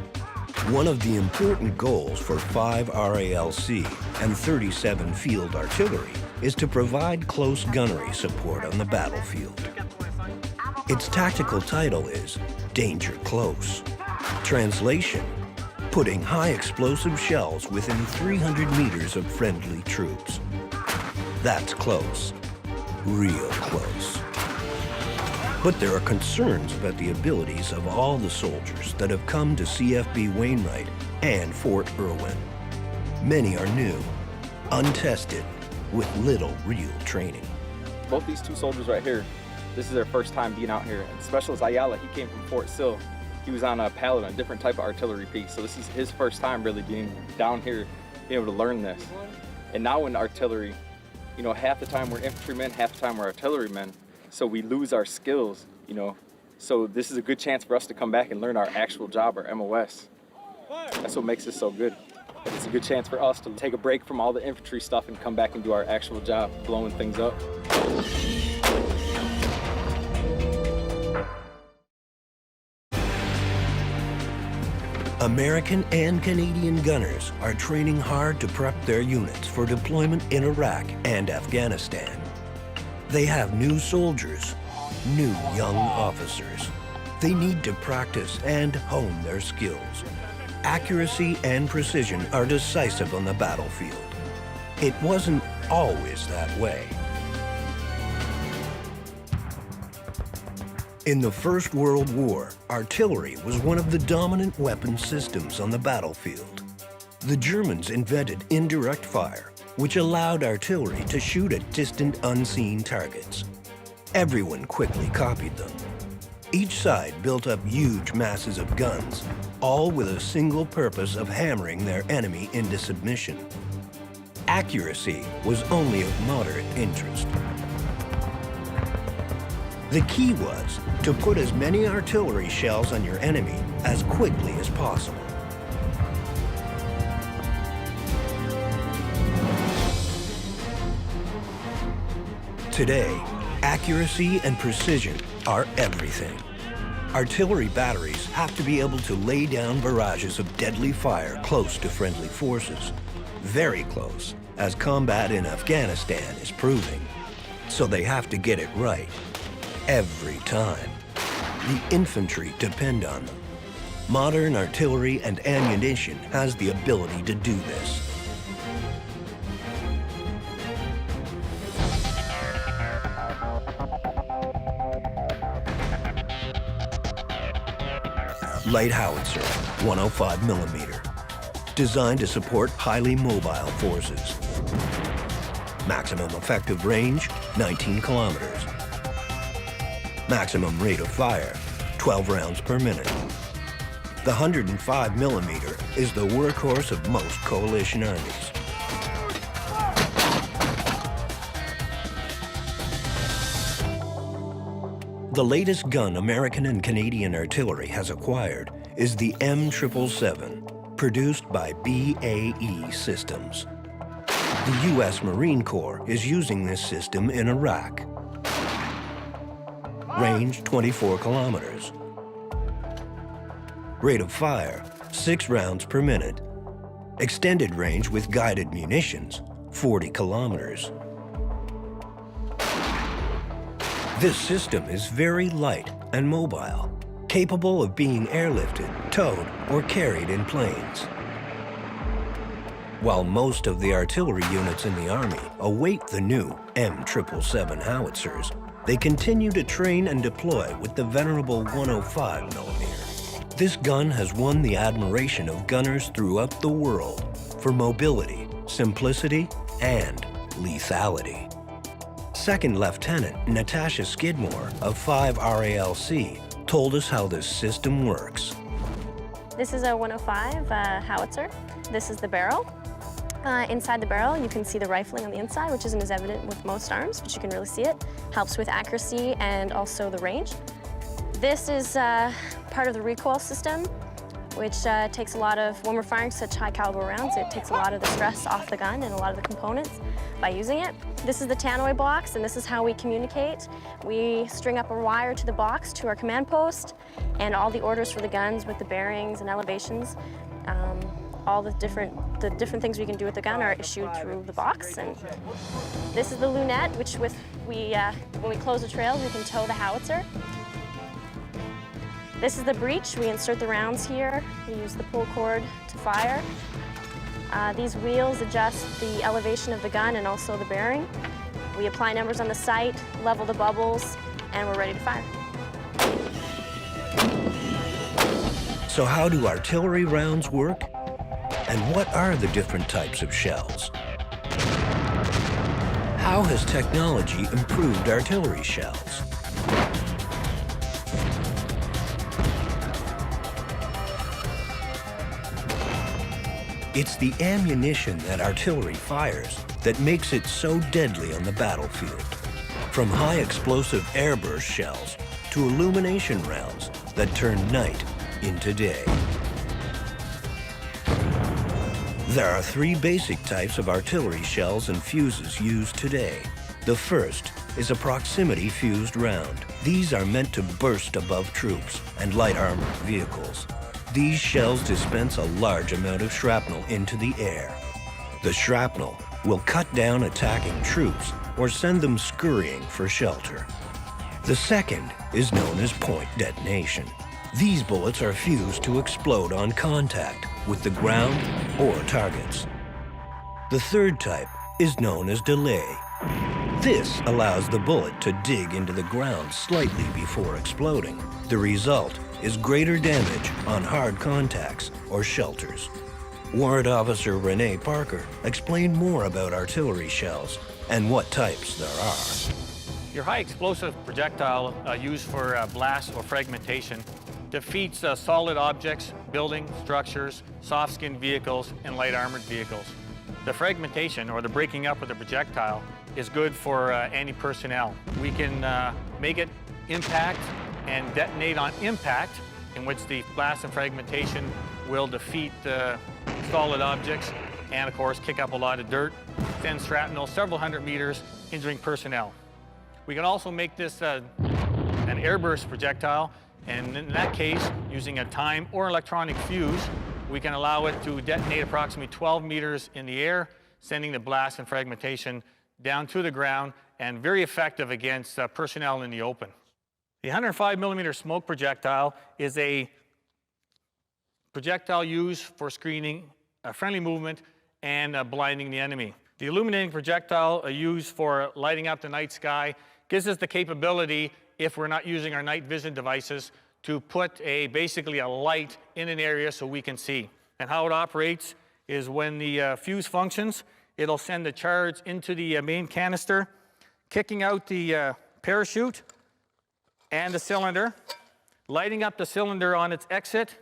One of the important goals for 5 RALC and 37 Field Artillery is to provide close gunnery support on the battlefield. Its tactical title is Danger Close. Translation: putting high explosive shells within 300 meters of friendly troops. That's close, real close. But there are concerns about the abilities of all the soldiers that have come to CFB Wainwright and Fort Irwin. Many are new, untested, with little real training. Both these two soldiers right here, this is their first time being out here. And Specialist Ayala, he came from Fort Sill. He was on a Paladin, a different type of artillery piece. So this is his first time really being down here, being able to learn this. And now in artillery, you know, half the time we're infantrymen, half the time we're artillerymen. So we lose our skills, you know. So this is a good chance for us to come back and learn our actual job, our MOS. That's what makes us so good. It's a good chance for us to take a break from all the infantry stuff and come back and do our actual job, blowing things up. American and Canadian gunners are training hard to prep their units for deployment in Iraq and Afghanistan. They have new soldiers, new young officers, They need to practice and hone their skills. Accuracy and precision are decisive on the battlefield. It wasn't always that way. In the First World War, artillery was one of the dominant weapon systems on the battlefield. The Germans invented indirect fire, which allowed artillery to shoot at distant, unseen targets. Everyone quickly copied them. Each side built up huge masses of guns, all with a single purpose of hammering their enemy into submission. Accuracy was only of moderate interest. The key was to put as many artillery shells on your enemy as quickly as possible. Today, accuracy and precision are everything. Artillery batteries have to be able to lay down barrages of deadly fire close to friendly forces. Very close, as combat in Afghanistan is proving. So they have to get it right. Every time. The infantry depend on them. Modern artillery and ammunition has the ability to do this. Light howitzer, 105 millimeter. Designed to support highly mobile forces. Maximum effective range, 19 kilometers. Maximum rate of fire, 12 rounds per minute. The 105 millimeter is the workhorse of most coalition armies. The latest gun American and Canadian artillery has acquired is the M777, produced by BAE Systems. The U.S. Marine Corps is using this system in Iraq. Range 24 kilometers. Rate of fire, 6 rounds per minute. Extended range with guided munitions, 40 kilometers. This system is very light and mobile, capable of being airlifted, towed, or carried in planes. While most of the artillery units in the Army await the new M777 howitzers, they continue to train and deploy with the venerable 105 millimeter. This gun has won the admiration of gunners throughout the world for mobility, simplicity, and lethality. Second Lieutenant Natasha Skidmore of 5 RALC told us how this system works. This is a 105 howitzer. This is the barrel. Inside the barrel, you can see the rifling on the inside, which isn't as evident with most arms, but you can really see it. Helps with accuracy and also the range. This is part of the recoil system, which takes a lot of, when we're firing such high caliber rounds, it takes a lot of the stress off the gun and a lot of the components by using it. This is the tannoy box, and this is how we communicate. We string up a wire to the box to our command post, and all the orders for the guns with the bearings and elevations, all the different things we can do with the gun are issued through the box. And this is the lunette, which when we close the trails, we can tow the howitzer. This is the breech. We insert the rounds here. We use the pull cord to fire. These wheels adjust the elevation of the gun and also the bearing. We apply numbers on the sight, level the bubbles, and we're ready to fire. So how do artillery rounds work? And what are the different types of shells? How has technology improved artillery shells? It's the ammunition that artillery fires that makes it so deadly on the battlefield. From high explosive airburst shells to illumination rounds that turn night into day. There are 3 basic types of artillery shells and fuses used today. The first is a proximity fused round. These are meant to burst above troops and light armored vehicles. These shells dispense a large amount of shrapnel into the air. The shrapnel will cut down attacking troops or send them scurrying for shelter. The second is known as point detonation. These bullets are fused to explode on contact with the ground or targets. The third type is known as delay. This allows the bullet to dig into the ground slightly before exploding. The result is greater damage on hard contacts or shelters. Warrant Officer Renee Parker explained more about artillery shells and what types there are. Your high explosive projectile used for blast or fragmentation defeats solid objects, buildings, structures, soft-skinned vehicles, and light armored vehicles. The fragmentation, or the breaking up of the projectile, is good for anti-personnel. We can make it impact and detonate on impact, in which the blast and fragmentation will defeat solid objects and, of course, kick up a lot of dirt, send shrapnel several hundred meters, injuring personnel. We can also make this an airburst projectile, and in that case, using a time or electronic fuse, we can allow it to detonate approximately 12 meters in the air, sending the blast and fragmentation down to the ground, and very effective against personnel in the open. The 105 millimeter smoke projectile is a projectile used for screening friendly movement and blinding the enemy. The illuminating projectile used for lighting up the night sky gives us the capability, if we're not using our night vision devices, to put basically a light in an area so we can see. And how it operates is when the fuse functions, it'll send the charge into the main canister, kicking out the parachute and the cylinder, lighting up the cylinder on its exit,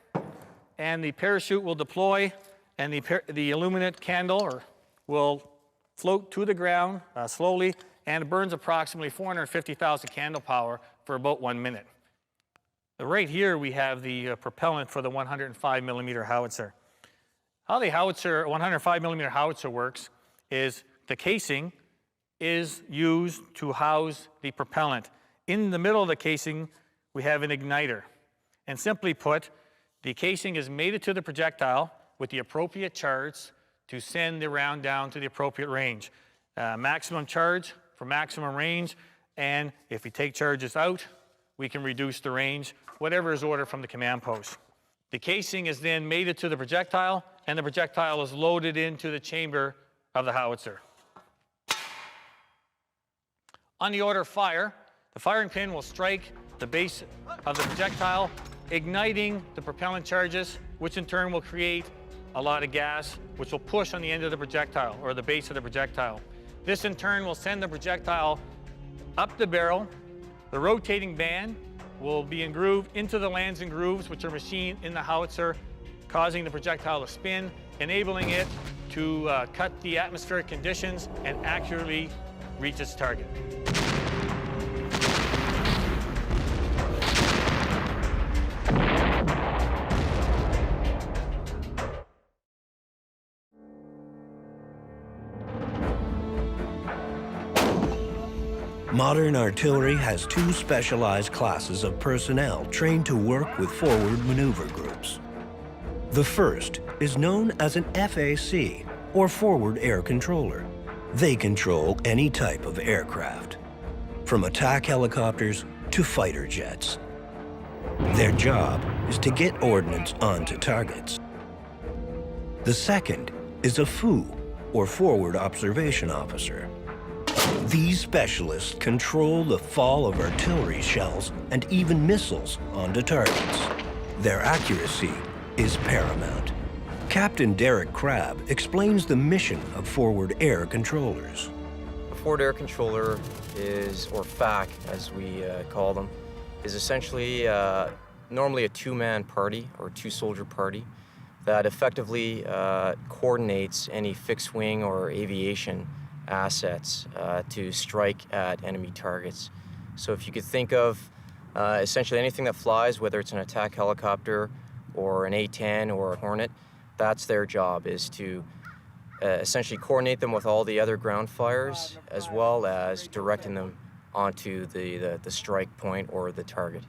and the parachute will deploy, and the illuminate candle will float to the ground slowly, and it burns approximately 450,000 candle power for about 1 minute. Right here we have the propellant for the 105 millimeter howitzer. How the 105 millimeter howitzer works is the casing is used to house the propellant. In the middle of the casing, we have an igniter. And simply put, the casing is mated to the projectile with the appropriate charge to send the round down to the appropriate range. Maximum charge for maximum range, and if we take charges out, we can reduce the range, whatever is ordered from the command post. The casing is then mated to the projectile, and the projectile is loaded into the chamber of the howitzer. On the order of fire, the firing pin will strike the base of the projectile, igniting the propellant charges, which in turn will create a lot of gas, which will push on the end of the projectile, or the base of the projectile. This in turn will send the projectile up the barrel. The rotating band will be engrooved into the lands and grooves, which are machined in the howitzer, causing the projectile to spin, enabling it to cut the atmospheric conditions and accurately reach its target. Modern artillery has two specialized classes of personnel trained to work with forward maneuver groups. The first is known as an FAC, or Forward Air Controller. They control any type of aircraft, from attack helicopters to fighter jets. Their job is to get ordnance onto targets. The second is a FOO, or Forward Observation Officer. These specialists control the fall of artillery shells and even missiles onto targets. Their accuracy is paramount. Captain Derek Crabb explains the mission of Forward Air Controllers. A Forward Air Controller is, or FAC as we call them, is essentially normally a two-man party or two-soldier party that effectively coordinates any fixed-wing or aviation assets to strike at enemy targets. So if you could think of essentially anything that flies, whether it's an attack helicopter or an A-10 or a Hornet, that's their job, is to essentially coordinate them with all the other ground fires, as well as directing them onto the strike point or the target.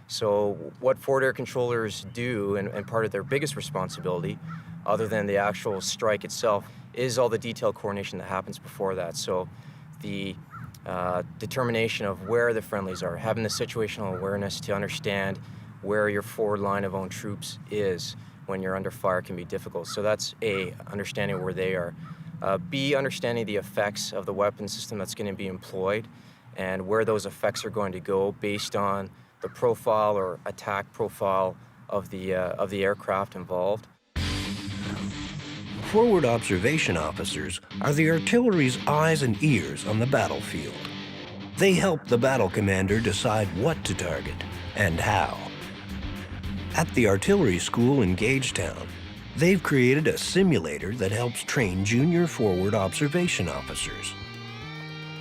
So what Forward Air Controllers do, and part of their biggest responsibility, other than the actual strike itself, is all the detailed coordination that happens before that. So the determination of where the friendlies are, having the situational awareness to understand where your forward line of own troops is when you're under fire can be difficult. So that's A, understanding where they are. B, understanding the effects of the weapon system that's going to be employed and where those effects are going to go based on the profile or attack profile of the aircraft involved. Forward observation officers are the artillery's eyes and ears on the battlefield. They help the battle commander decide what to target and how. At the artillery school in Gagetown, they've created a simulator that helps train junior forward observation officers.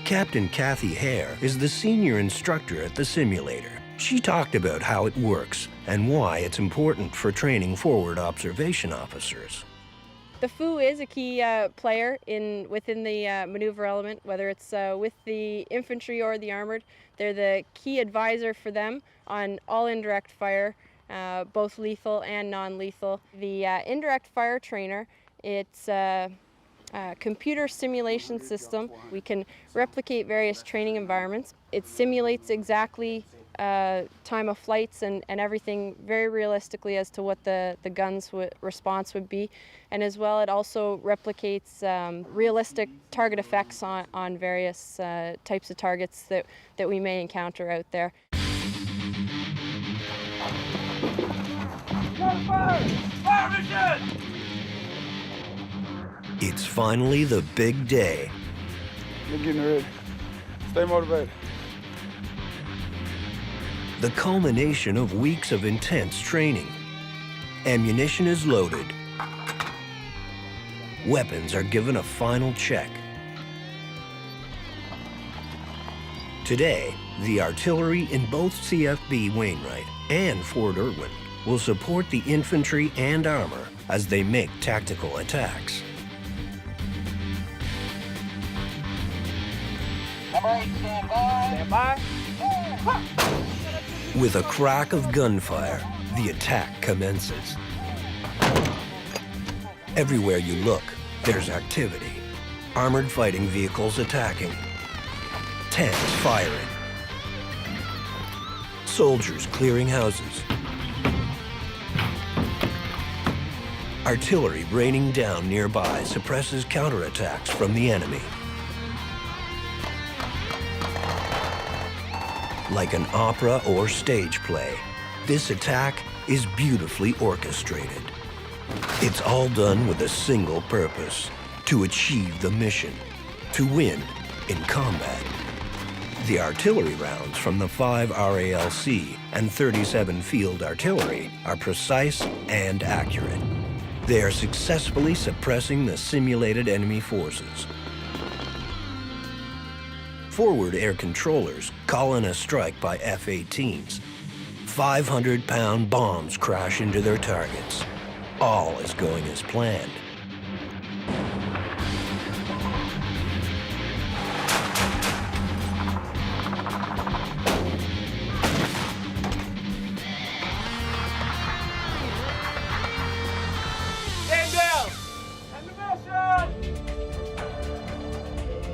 Captain Kathy Hare is the senior instructor at the simulator. She talked about how it works and why it's important for training forward observation officers. The FOO is a key player within the maneuver element, whether it's with the infantry or the armored. They're the key advisor for them on all indirect fire, both lethal and non-lethal. The indirect fire trainer, it's a computer simulation system. We can replicate various training environments. It simulates exactly time of flights and everything very realistically as to what the gun's response would be. And as well, it also replicates realistic target effects on various types of targets that we may encounter out there. It's finally the big day. You're getting ready. Stay motivated. The culmination of weeks of intense training. Ammunition is loaded. Weapons are given a final check. Today, the artillery in both CFB Wainwright and Fort Irwin will support the infantry and armor as they make tactical attacks. Number 8, stand by. Stand by. With a crack of gunfire, the attack commences. Everywhere you look, there's activity. Armored fighting vehicles attacking. Tanks firing. Soldiers clearing houses. Artillery raining down nearby suppresses counterattacks from the enemy. Like an opera or stage play, this attack is beautifully orchestrated. It's all done with a single purpose: to achieve the mission, to win in combat. The artillery rounds from the 5 RALC and 37 Field Artillery are precise and accurate. They are successfully suppressing the simulated enemy forces. Forward air controllers call in a strike by F-18s. 500-pound bombs crash into their targets. All is going as planned. Stand down. And the mission.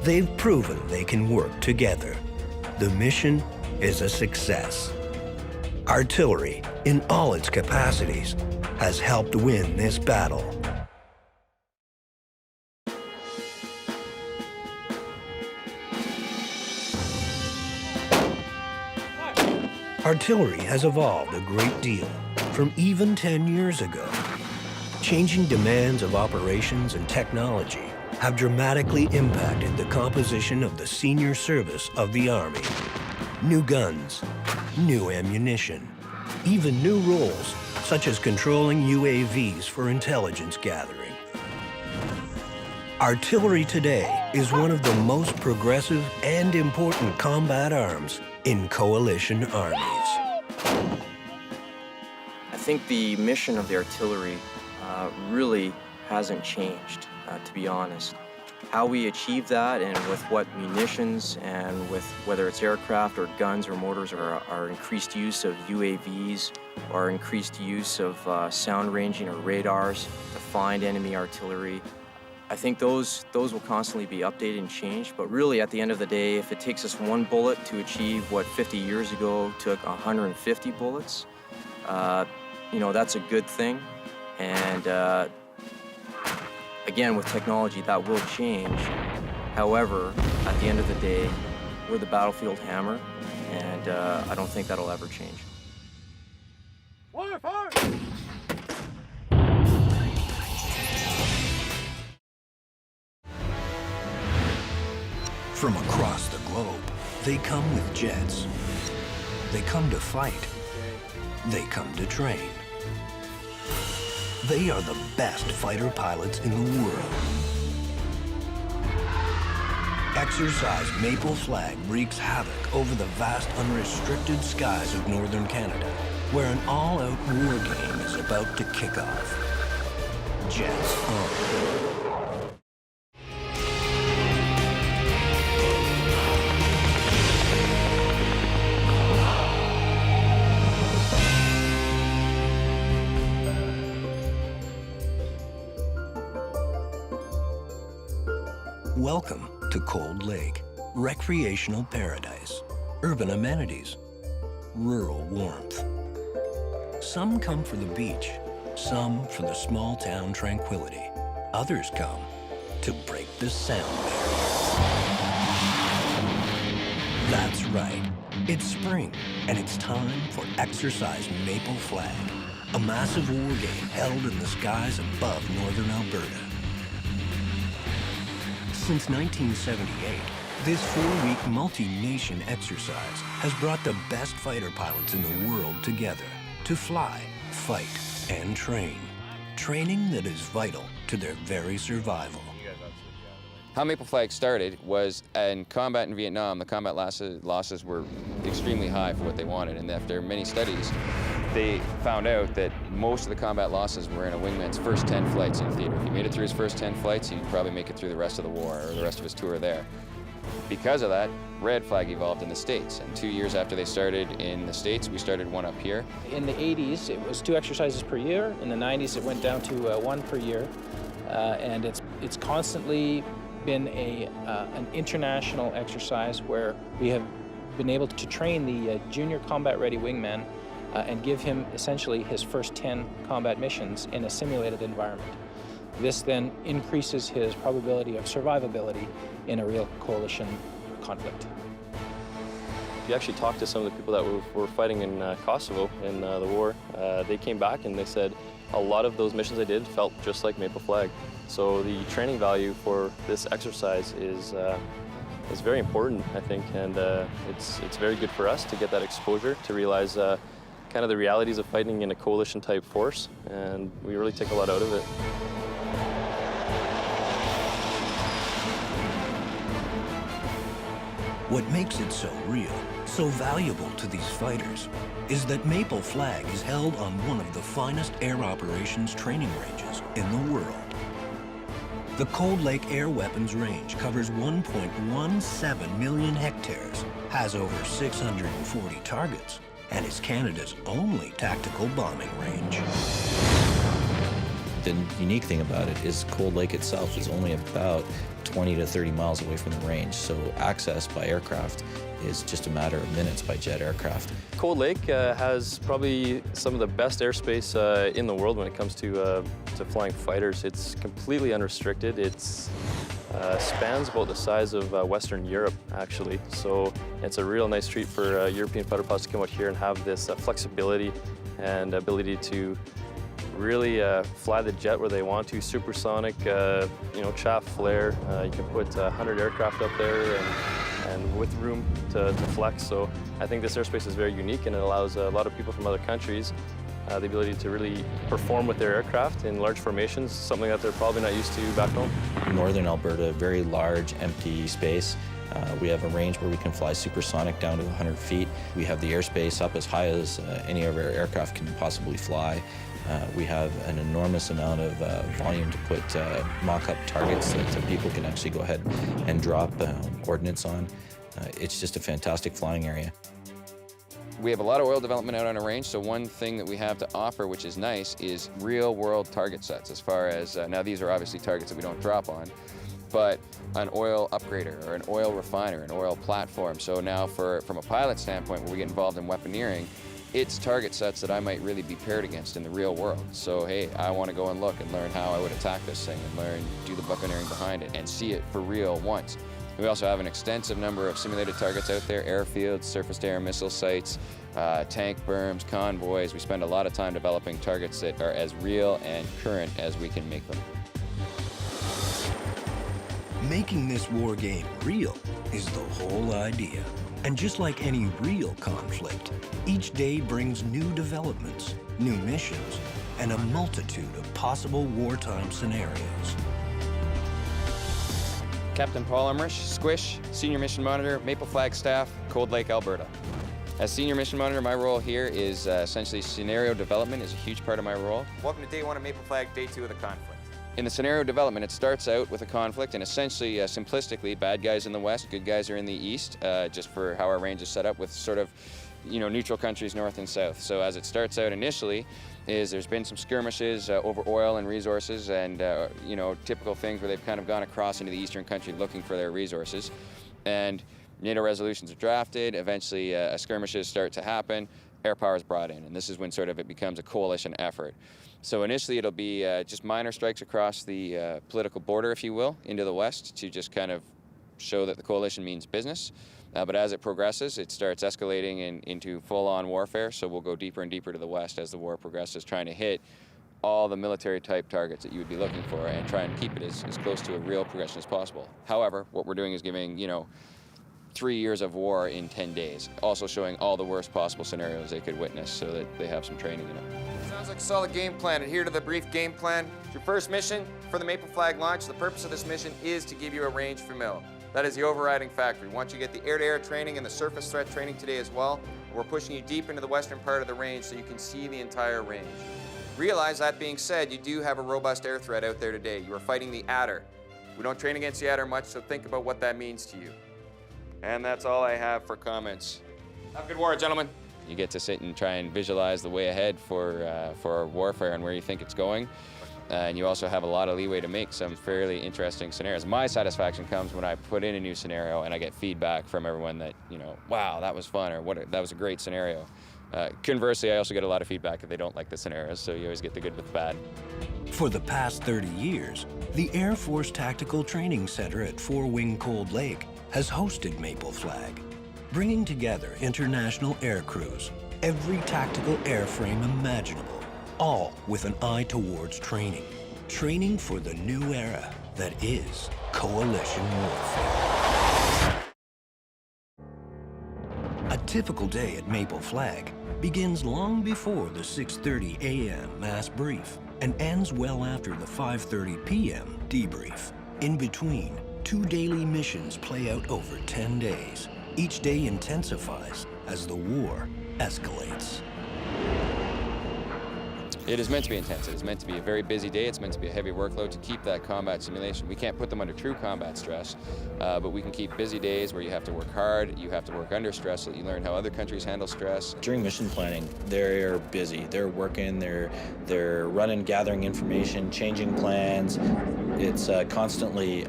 They've proven they can work together. The mission is a success. Artillery, in all its capacities, has helped win this battle. Artillery has evolved a great deal from even 10 years ago. Changing demands of operations and technology have dramatically impacted the composition of the senior service of the Army. New guns, new ammunition, even new roles, such as controlling UAVs for intelligence gathering. Artillery today is one of the most progressive and important combat arms in coalition armies. I think the mission of the artillery really hasn't changed, to be honest. How we achieve that and with what munitions and with whether it's aircraft or guns or mortars or our increased use of UAVs or increased use of sound ranging or radars to find enemy artillery, I think those will constantly be updated and changed, but really at the end of the day, if it takes us one bullet to achieve what 50 years ago took 150 bullets, you know, that's a good thing. And again, with technology, that will change. However, at the end of the day, we're the battlefield hammer, and I don't think that'll ever change. Fire! From across the globe, they come with jets. They come to fight. They come to train. They are the best fighter pilots in the world. Exercise Maple Flag wreaks havoc over the vast unrestricted skies of northern Canada, where an all-out war game is about to kick off. Jets on. Welcome to Cold Lake, recreational paradise, urban amenities, rural warmth. Some come for the beach, some for the small town tranquility. Others come to break the sound barrier. That's right, it's spring, and it's time for Exercise Maple Flag, a massive war game held in the skies above northern Alberta. Since 1978, this 4-week multi-nation exercise has brought the best fighter pilots in the world together to fly, fight, and train. Training that is vital to their very survival. How Maple Flag started was in combat in Vietnam. The combat losses were extremely high for what they wanted, and after many studies, they found out that most of the combat losses were in a wingman's first 10 flights in theater. If he made it through his first 10 flights, he'd probably make it through the rest of the war or the rest of his tour there. Because of that, Red Flag evolved in the States, and 2 years after they started in the States, we started one up here. In the 80s, it was 2 exercises per year. In the 90s, it went down to 1 per year, and it's constantly been an international exercise where we have been able to train the junior combat-ready wingman and give him essentially his first 10 combat missions in a simulated environment. This then increases his probability of survivability in a real coalition conflict. If you actually talk to some of the people that were fighting in Kosovo in the war, they came back and they said a lot of those missions they did felt just like Maple Flag. So the training value for this exercise is very important, I think, and it's very good for us to get that exposure, to realize kind of the realities of fighting in a coalition-type force, and we really take a lot out of it. What makes it so real, so valuable to these fighters, is that Maple Flag is held on one of the finest air operations training ranges in the world. The Cold Lake Air Weapons Range covers 1.17 million hectares, has over 640 targets, and is Canada's only tactical bombing range. The unique thing about it is Cold Lake itself is only about 20 to 30 miles away from the range, so access by aircraft is just a matter of minutes by jet aircraft. Cold Lake has probably some of the best airspace in the world when it comes to flying fighters. It's completely unrestricted. It's spans about the size of Western Europe, actually. So it's a real nice treat for European fighter pilots to come out here and have this flexibility and ability to really fly the jet where they want to, supersonic, chaff flare. You can put 100 aircraft up there and with room to flex. So I think this airspace is very unique, and it allows a lot of people from other countries the ability to really perform with their aircraft in large formations, something that they're probably not used to back home. Northern Alberta, very large, empty space. We have a range where we can fly supersonic down to 100 feet. We have the airspace up as high as any of our aircraft can possibly fly. We have an enormous amount of volume to put mock-up targets that people can actually go ahead and drop ordnance on. It's just a fantastic flying area. We have a lot of oil development out on a range, so one thing that we have to offer, which is nice, is real-world target sets as far as, now these are obviously targets that we don't drop on, but an oil upgrader or an oil refiner, an oil platform. So now from a pilot standpoint, where we get involved in weaponeering, it's target sets that I might really be paired against in the real world. So hey, I want to go and look and learn how I would attack this thing and do the buccaneering behind it and see it for real once. We also have an extensive number of simulated targets out there, airfields, surface-to-air missile sites, tank berms, convoys. We spend a lot of time developing targets that are as real and current as we can make them. Making this war game real is the whole idea. And just like any real conflict, each day brings new developments, new missions, and a multitude of possible wartime scenarios. Captain Paul Emrich, Squish, Senior Mission Monitor, Maple Flag Staff, Cold Lake, Alberta. As Senior Mission Monitor, my role here is essentially scenario development is a huge part of my role. Welcome to Day 1 of Maple Flag, Day 2 of the conflict. In the scenario development, it starts out with a conflict, and essentially, simplistically, bad guys in the west, good guys are in the east, just for how our range is set up with sort of, neutral countries north and south. So as it starts out initially, there's been some skirmishes over oil and resources and, typical things where they've kind of gone across into the eastern country looking for their resources. And NATO resolutions are drafted, eventually skirmishes start to happen, air power is brought in, and this is when sort of it becomes a coalition effort. So initially it'll be just minor strikes across the political border, if you will, into the west to just kind of show that the coalition means business. But as it progresses, it starts escalating into full-on warfare, so we'll go deeper and deeper to the west as the war progresses, trying to hit all the military-type targets that you would be looking for and try and keep it as close to a real progression as possible. However, what we're doing is giving, 3 years of war in 10 days, also showing all the worst possible scenarios they could witness so that they have some training in it. Sounds like a solid game plan. Adhere to the brief game plan. Your first mission for the Maple Flag launch, the purpose of this mission is to give you a range famil. That is the overriding factor. We want you to get the air-to-air training and the surface threat training today as well. We're pushing you deep into the western part of the range so you can see the entire range. Realize, that being said, you do have a robust air threat out there today. You are fighting the adder. We don't train against the adder much, so think about what that means to you. And that's all I have for comments. Have a good war, gentlemen. You get to sit and try and visualize the way ahead for warfare and where you think it's going. And you also have a lot of leeway to make some fairly interesting scenarios. My satisfaction comes when I put in a new scenario and I get feedback from everyone that, wow, that was fun, or that was a great scenario. Conversely, I also get a lot of feedback if they don't like the scenarios, so you always get the good with the bad. For the past 30 years, the Air Force Tactical Training Center at 4-Wing Cold Lake has hosted Maple Flag, bringing together international air crews, every tactical airframe imaginable, all with an eye towards training. Training for the new era that is coalition warfare. A typical day at Maple Flag begins long before the 6:30 a.m. mass brief and ends well after the 5:30 p.m. debrief. In between, 2 daily missions play out over 10 days. Each day intensifies as the war escalates. It is meant to be intense. It is meant to be a very busy day. It's meant to be a heavy workload to keep that combat simulation. We can't put them under true combat stress, but we can keep busy days where you have to work hard, you have to work under stress so that you learn how other countries handle stress. During mission planning, they're busy. They're working, they're running, gathering information, changing plans. It's a constantly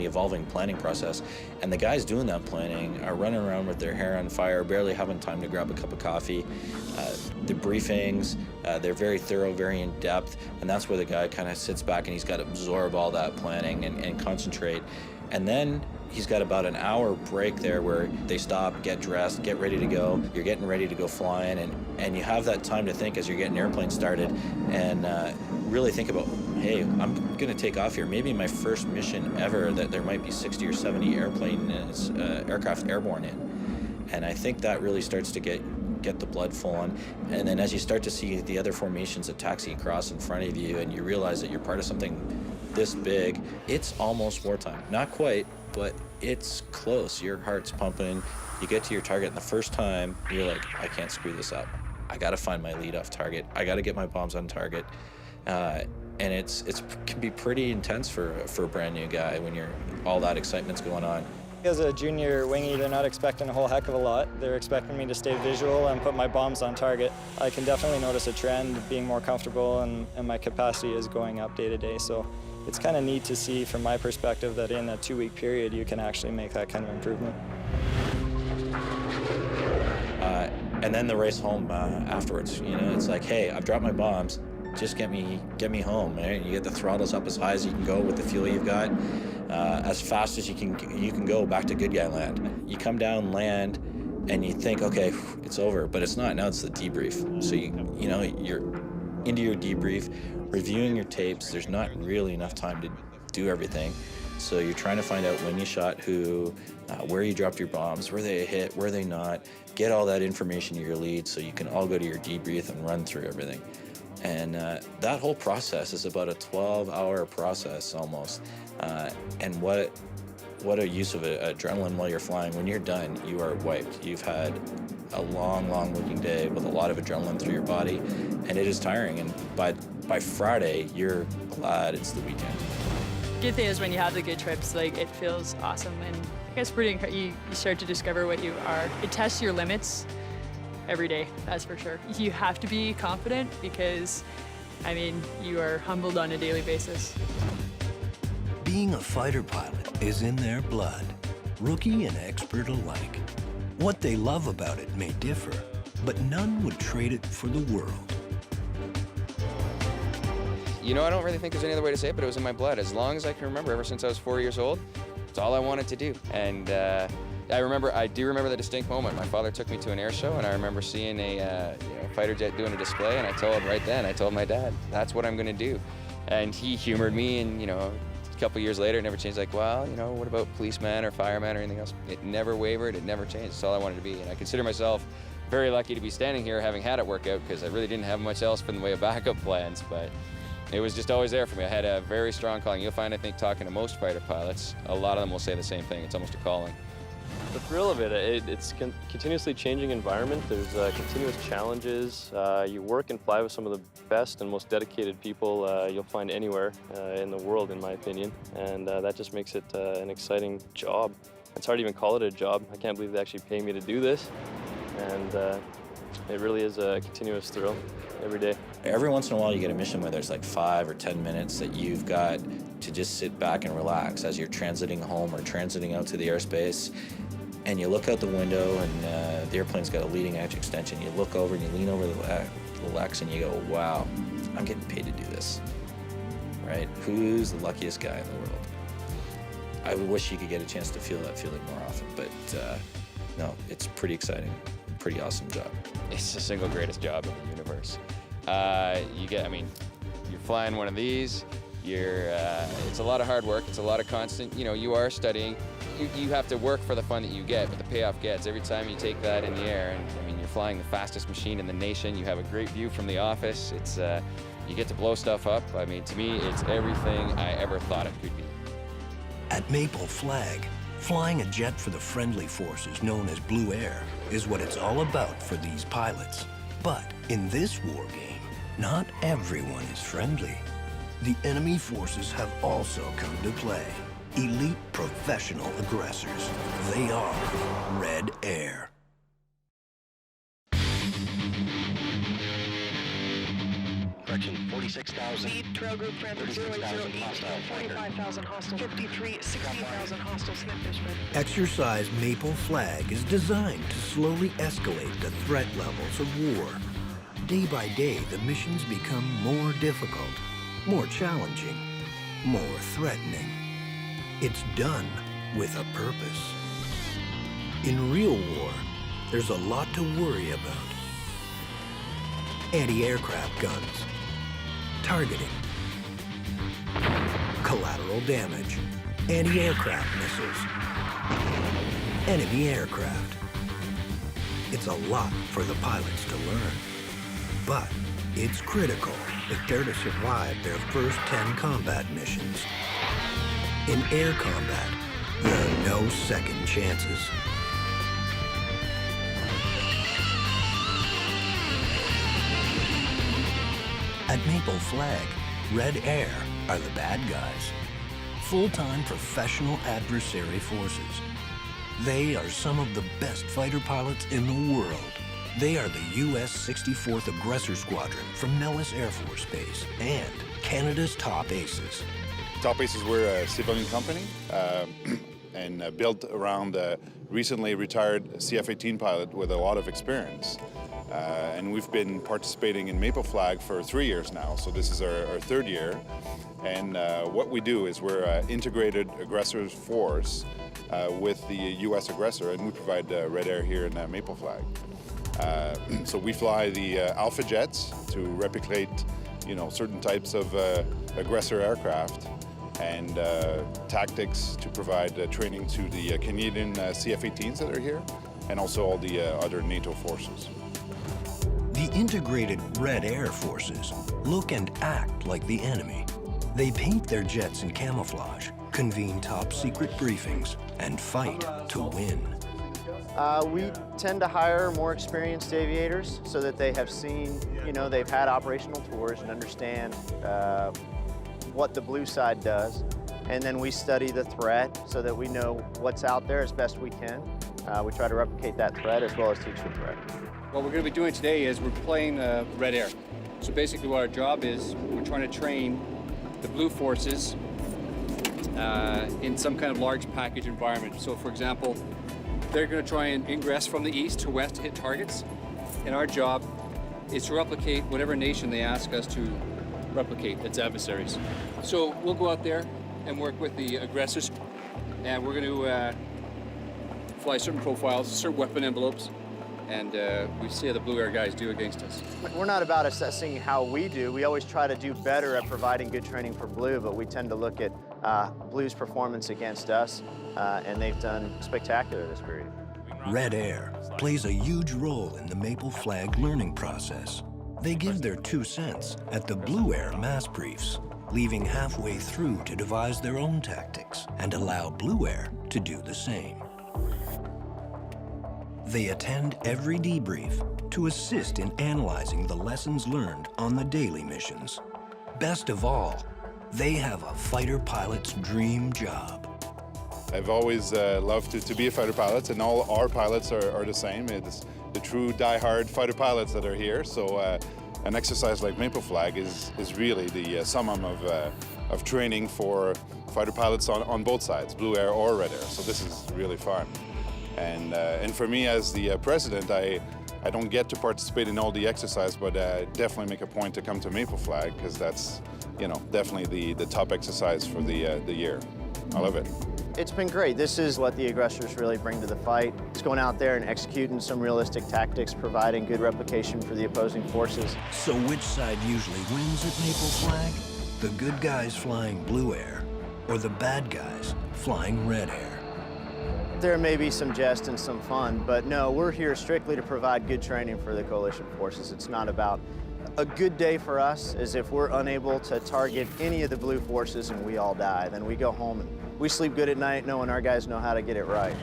evolving planning process. And the guys doing that planning are running around with their hair on fire, barely having time to grab a cup of coffee. The briefings, they're very thorough, very in-depth, and that's where the guy kind of sits back and he's got to absorb all that planning and concentrate. And then he's got about an hour break there where they stop, get dressed, get ready to go. You're getting ready to go flying, and you have that time to think as you're getting airplanes started and really think about, hey, I'm going to take off here. Maybe my first mission ever that there might be 60 or 70 aircraft airborne in. And I think that really starts to get the blood flowing. And then as you start to see the other formations that taxi across in front of you and you realize that you're part of something this big, it's almost wartime. Not quite, but it's close. Your heart's pumping. You get to your target, and the first time you're like, I can't screw this up. I got to find my lead off target. I got to get my bombs on target. And it can be pretty intense for a brand new guy when all that excitement's going on. As a junior wingy, they're not expecting a whole heck of a lot. They're expecting me to stay visual and put my bombs on target. I can definitely notice a trend of being more comfortable, and my capacity is going up day to day. So it's kind of neat to see from my perspective that in a 2-week period you can actually make that kind of improvement. And then the race home afterwards, you know, it's like, hey, I've dropped my bombs, just get me home. Right? You get the throttles up as high as you can go with the fuel you've got, as fast as you can go back to good guy land. You come down, land, and you think, okay, it's over, but it's not. Now it's the debrief. So you know, you're into your debrief, reviewing your tapes. There's not really enough time to do everything. So you're trying to find out when you shot who, where you dropped your bombs, where they hit, where they not, get all that information to your lead so you can all go to your debrief and run through everything. And that whole process is about a 12-hour process almost. And what a use of adrenaline while you're flying. When you're done, you are wiped. You've had a long, long working day with a lot of adrenaline through your body, and it is tiring. And by Friday, you're glad it's the weekend. Good thing is when you have the good trips, like, it feels awesome, and I guess you start to discover what you are. It tests your limits every day, that's for sure. You have to be confident because, I mean, you are humbled on a daily basis. Being a fighter pilot is in their blood, rookie and expert alike. What they love about it may differ, but none would trade it for the world. You know, I don't really think there's any other way to say it, but it was in my blood. As long as I can remember, ever since I was 4 years old, it's all I wanted to do. And I do remember the distinct moment. My father took me to an air show, and I remember seeing a fighter jet doing a display, and I told my dad, that's what I'm gonna do. And he humored me, and a couple years later, it never changed. Like, well, what about policeman or fireman or anything else? It never wavered, it never changed. It's all I wanted to be. And I consider myself very lucky to be standing here having had it work out, because I really didn't have much else in the way of backup plans, but it was just always there for me. I had a very strong calling. You'll find, I think, talking to most fighter pilots, a lot of them will say the same thing. It's almost a calling. The thrill of it's a continuously changing environment. There's continuous challenges. You work and fly with some of the best and most dedicated people you'll find anywhere in the world, in my opinion. And that just makes it an exciting job. It's hard to even call it a job. I can't believe they actually pay me to do this. And it really is a continuous thrill every day. Every once in a while you get a mission where there's like 5 or 10 minutes that you've got to just sit back and relax as you're transiting home or transiting out to the airspace, and you look out the window and the airplane's got a leading edge extension. You look over and you lean over the Lex and you go, wow, I'm getting paid to do this, right? Who's the luckiest guy in the world? I wish you could get a chance to feel that feeling more often, but no, it's pretty exciting. Pretty awesome job. It's the single greatest job in the universe. You're flying one of these, it's a lot of hard work, it's a lot of constant, you are studying. You have to work for the fun that you get, but the payoff gets every time you take that in the air. And you're flying the fastest machine in the nation. You have a great view from the office. It's you get to blow stuff up. To me, it's everything I ever thought it could be. At Maple Flag, flying a jet for the friendly forces known as Blue Air is what it's all about for these pilots. But in this war game, not everyone is friendly. The enemy forces have also come to play. Elite professional aggressors. They are Red Air. Correction, 46,000. Lead trail group friendly 08018, 45,000 hostiles, 53, 60,000 hostiles hit Fishman. Exercise Maple Flag is designed to slowly escalate the threat levels of war. Day by day, the missions become more difficult, more challenging, more threatening. It's done with a purpose. In real war, there's a lot to worry about. Anti-aircraft guns, targeting, collateral damage, anti-aircraft missiles, enemy aircraft. It's a lot for the pilots to learn, but it's critical if they're to survive their first 10 combat missions. In air combat, there are no second chances. At Maple Flag, Red Air are the bad guys. Full-time professional adversary forces. They are some of the best fighter pilots in the world. They are the U.S. 64th Aggressor Squadron from Nellis Air Force Base and Canada's top aces. Top Aces, we're a civilian company and built around a recently retired CF-18 pilot with a lot of experience. And we've been participating in Maple Flag for 3 years now, so this is our third year. And what we do is we're an integrated aggressor force with the U.S. aggressor, and we provide Red Air here in Maple Flag. So we fly the Alpha jets to replicate, certain types of aggressor aircraft, and tactics to provide training to the Canadian CF-18s that are here, and also all the other NATO forces. The integrated Red Air forces look and act like the enemy. They paint their jets in camouflage, convene top-secret briefings, and fight to win. We tend to hire more experienced aviators so that they have seen, they've had operational tours and understand what the blue side does. And then we study the threat so that we know what's out there as best we can. We try to replicate that threat as well as teach the threat. What we're going to be doing today is we're playing Red Air. So basically what our job is, we're trying to train the blue forces in some kind of large package environment. So for example, they're going to try and ingress from the east to west to hit targets. And our job is to replicate whatever nation they ask us to replicate, its adversaries. So we'll go out there and work with the aggressors, and we're going to fly certain profiles, certain weapon envelopes, and we see how the Blue Air guys do against us. We're not about assessing how we do. We always try to do better at providing good training for Blue, but we tend to look at Blue's performance against us, and they've done spectacular this period. Red Air plays a huge role in the Maple Flag learning process. They give their 2 cents at the Blue Air mass briefs, leaving halfway through to devise their own tactics and allow Blue Air to do the same. They attend every debrief to assist in analyzing the lessons learned on the daily missions. Best of all, they have a fighter pilot's dream job. I've always loved to be a fighter pilot, and all our pilots are the same. It's the true die-hard fighter pilots that are here. So an exercise like Maple Flag is really the summum of training for fighter pilots on both sides, Blue Air or Red Air. So this is really fun. And for me as the president, I don't get to participate in all the exercise, but definitely make a point to come to Maple Flag, because that's definitely the top exercise for the year. I love it. It's been great. This is what the aggressors really bring to the fight. It's going out there and executing some realistic tactics, providing good replication for the opposing forces. So which side usually wins at Maple Flag? The good guys flying Blue Air, or the bad guys flying Red Air? There may be some jest and some fun, but no, we're here strictly to provide good training for the coalition forces. It's not about a good day for us is if we're unable to target any of the blue forces and we all die. Then we go home and we sleep good at night knowing our guys know how to get it right.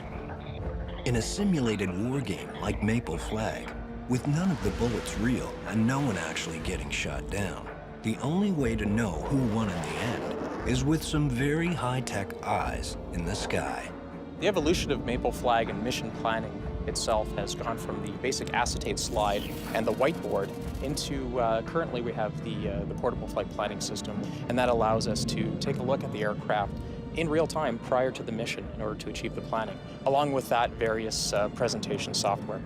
In a simulated war game like Maple Flag, with none of the bullets real and no one actually getting shot down, the only way to know who won in the end is with some very high-tech eyes in the sky. The evolution of Maple Flag and mission planning itself has gone from the basic acetate slide and the whiteboard into currently we have the portable flight planning system, and that allows us to take a look at the aircraft in real time prior to the mission in order to achieve the planning. Along with that, various presentation software.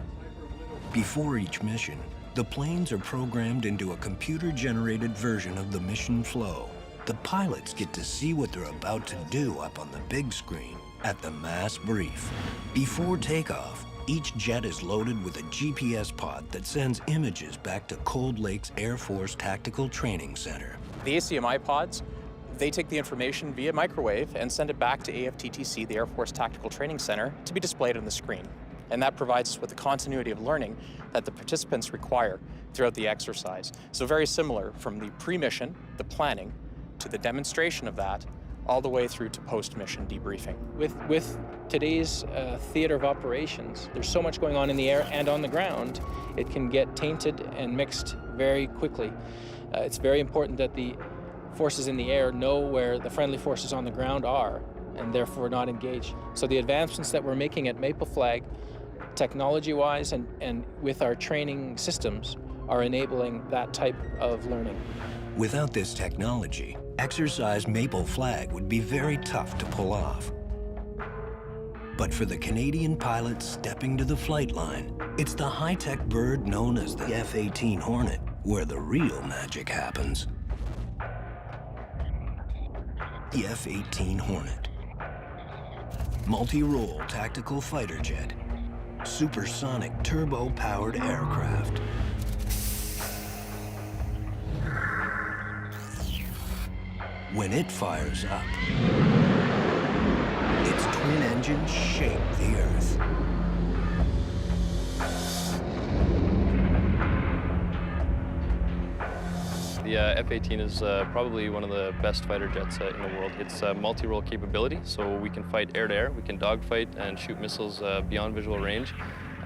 Before each mission, the planes are programmed into a computer-generated version of the mission flow. The pilots get to see what they're about to do up on the big screen at the mass brief. Before takeoff, each jet is loaded with a GPS pod that sends images back to Cold Lakes Air Force Tactical Training Center. The ACMI pods, they take the information via microwave and send it back to AFTTC, the Air Force Tactical Training Center, to be displayed on the screen. And that provides us with the continuity of learning that the participants require throughout the exercise. So very similar from the pre-mission, the planning, to the demonstration of that, all the way through to post-mission debriefing. With today's theater of operations, there's so much going on in the air and on the ground, it can get tainted and mixed very quickly. It's very important that the forces in the air know where the friendly forces on the ground are and therefore not engage. So the advancements that we're making at Maple Flag, technology-wise and with our training systems, are enabling that type of learning. Without this technology, exercise Maple Flag would be very tough to pull off. But for the Canadian pilots stepping to the flight line, it's the high-tech bird known as the F-18 Hornet where the real magic happens. The F-18 Hornet. Multi-role tactical fighter jet. Supersonic turbo-powered aircraft. When it fires up, its twin engines shake the earth. The F-18 is probably one of the best fighter jets in the world. It's multi-role capability, so we can fight air-to-air, we can dogfight and shoot missiles beyond visual range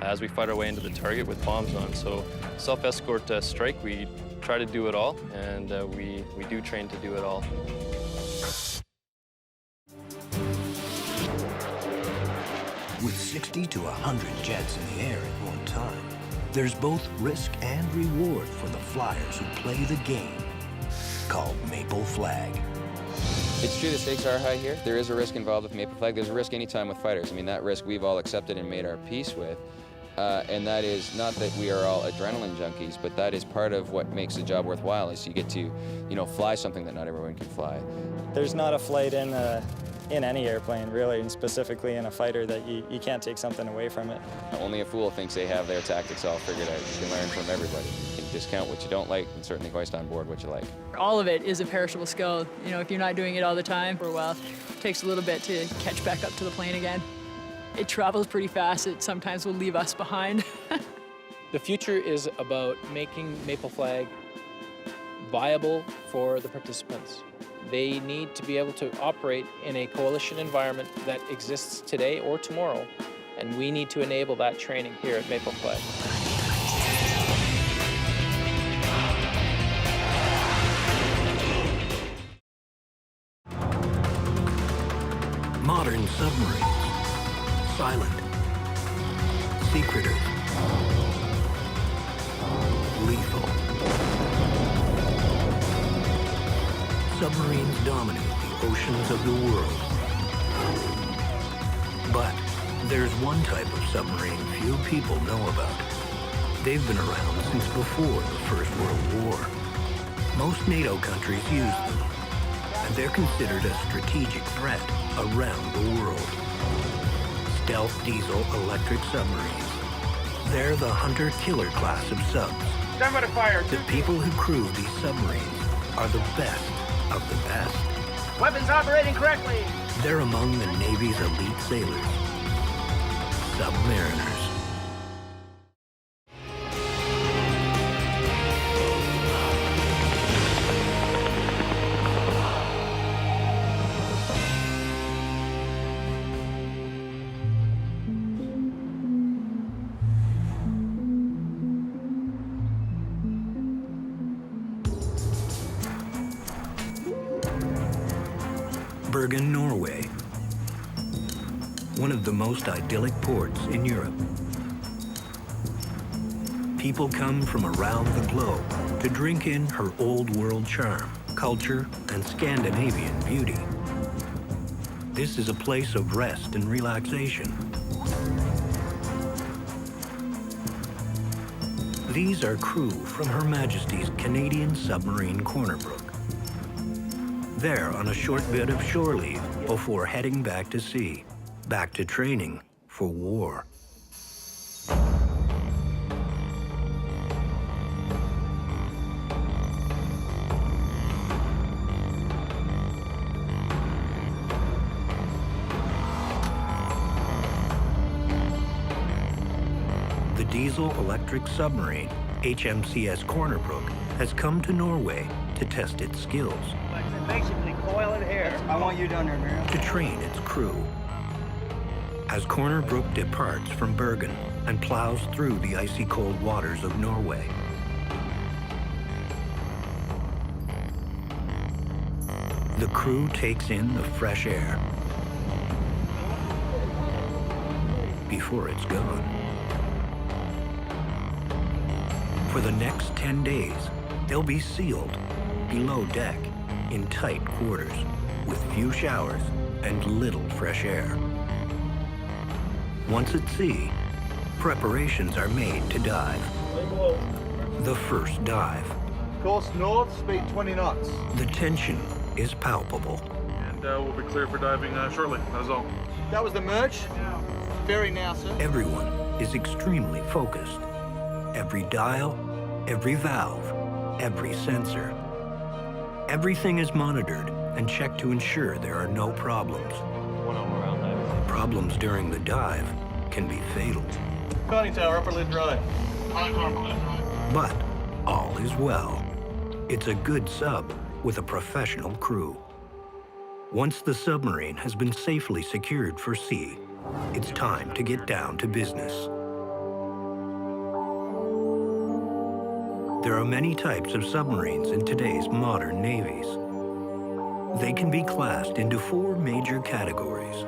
as we fight our way into the target with bombs on. So self-escort strike, we try to do it all, and we do train to do it all. With 60 to 100 jets in the air at one time, there's both risk and reward for the flyers who play the game, called Maple Flag. It's true the stakes are high here. There is a risk involved with Maple Flag. There's a risk anytime with fighters. I mean, that risk we've all accepted and made our peace with. And that is not that we are all adrenaline junkies, but that is part of what makes the job worthwhile, is you get to, fly something that not everyone can fly. There's not a flight in any airplane, really, and specifically in a fighter, that you can't take something away from it. Only a fool thinks they have their tactics all figured out. You can learn from everybody. You can discount what you don't like and certainly hoist on board what you like. All of it is a perishable skill. If you're not doing it all the time, it takes a little bit to catch back up to the plane again. It travels pretty fast. It sometimes will leave us behind. The future is about making Maple Flag viable for the participants. They need to be able to operate in a coalition environment that exists today or tomorrow, and we need to enable that training here at Maple Flag. Modern submarines. Silent. Secretive. Lethal. Submarines dominate the oceans of the world. But there's one type of submarine few people know about. They've been around since before the First World War. Most NATO countries use them, and they're considered a strategic threat around the world. Stealth diesel electric submarines. They're the hunter-killer class of subs. Stand by to fire. The people who crew these submarines are the best of the best. Weapons operating correctly. They're among the Navy's elite sailors. Submariners. Bergen, Norway. One of the most idyllic ports in Europe. People come from around the globe to drink in her old world charm, culture, and Scandinavian beauty. This is a place of rest and relaxation. These are crew from Her Majesty's Canadian submarine Corner Brook. They're on a short bit of shore leave before heading back to sea, back to training for war. The diesel-electric submarine, HMCS Corner Brook, has come to Norway to test its skills. Basically coil it here. I want you down there, man. To train its crew. As Corner Brook departs from Bergen and plows through the icy cold waters of Norway. The crew takes in the fresh air, before it's gone. For the next 10 days, they'll be sealed below deck in tight quarters with few showers and little fresh air. Once at sea, preparations are made to dive. The first dive. Course north, speed 20 knots. The tension is palpable. And we'll be clear for diving shortly, that is all. That was the merge. Very now, sir. Everyone is extremely focused. Every dial, every valve, every sensor. Everything is monitored and checked to ensure there are no problems. Problems during the dive can be fatal. Conning tower, upper lid drive. But all is well. It's a good sub with a professional crew. Once the submarine has been safely secured for sea, it's time to get down to business. There are many types of submarines in today's modern navies. They can be classed into 4 major categories.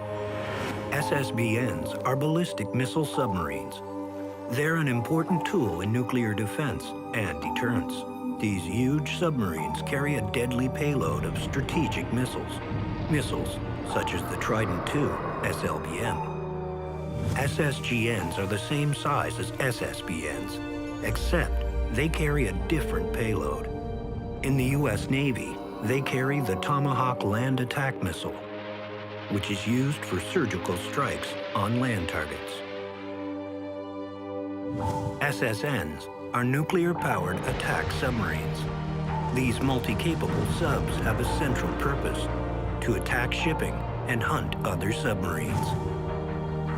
SSBNs are ballistic missile submarines. They're an important tool in nuclear defense and deterrence. These huge submarines carry a deadly payload of strategic missiles. Missiles such as the Trident II SLBM. SSGNs are the same size as SSBNs, except they carry a different payload. In the U.S. Navy, they carry the Tomahawk Land Attack Missile, which is used for surgical strikes on land targets. SSNs are nuclear-powered attack submarines. These multi-capable subs have a central purpose: to attack shipping and hunt other submarines.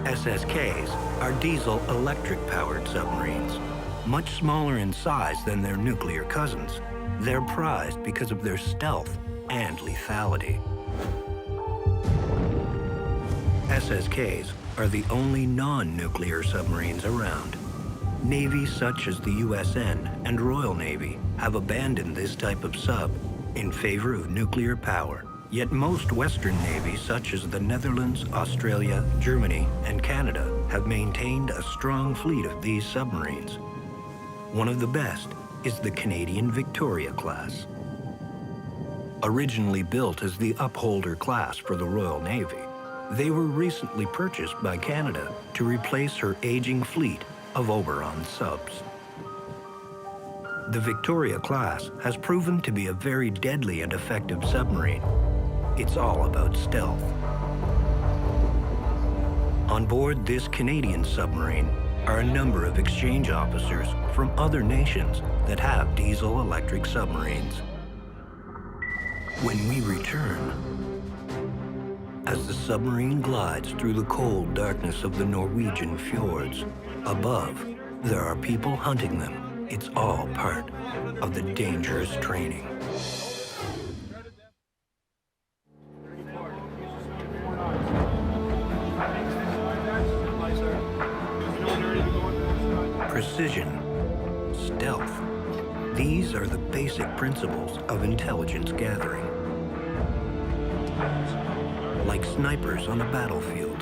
SSKs are diesel-electric-powered submarines. Much smaller in size than their nuclear cousins, they're prized because of their stealth and lethality. SSKs are the only non-nuclear submarines around. Navies such as the USN and Royal Navy have abandoned this type of sub in favor of nuclear power. Yet most Western navies such as the Netherlands, Australia, Germany, and Canada have maintained a strong fleet of these submarines. One of the best is the Canadian Victoria class. Originally built as the Upholder class for the Royal Navy, they were recently purchased by Canada to replace her aging fleet of Oberon subs. The Victoria class has proven to be a very deadly and effective submarine. It's all about stealth. On board this Canadian submarine are a number of exchange officers from other nations that have diesel-electric submarines. When we return, as the submarine glides through the cold darkness of the Norwegian fjords, above, there are people hunting them. It's all part of the dangerous training. Precision, stealth, these are the basic principles of intelligence gathering. Like snipers on a battlefield,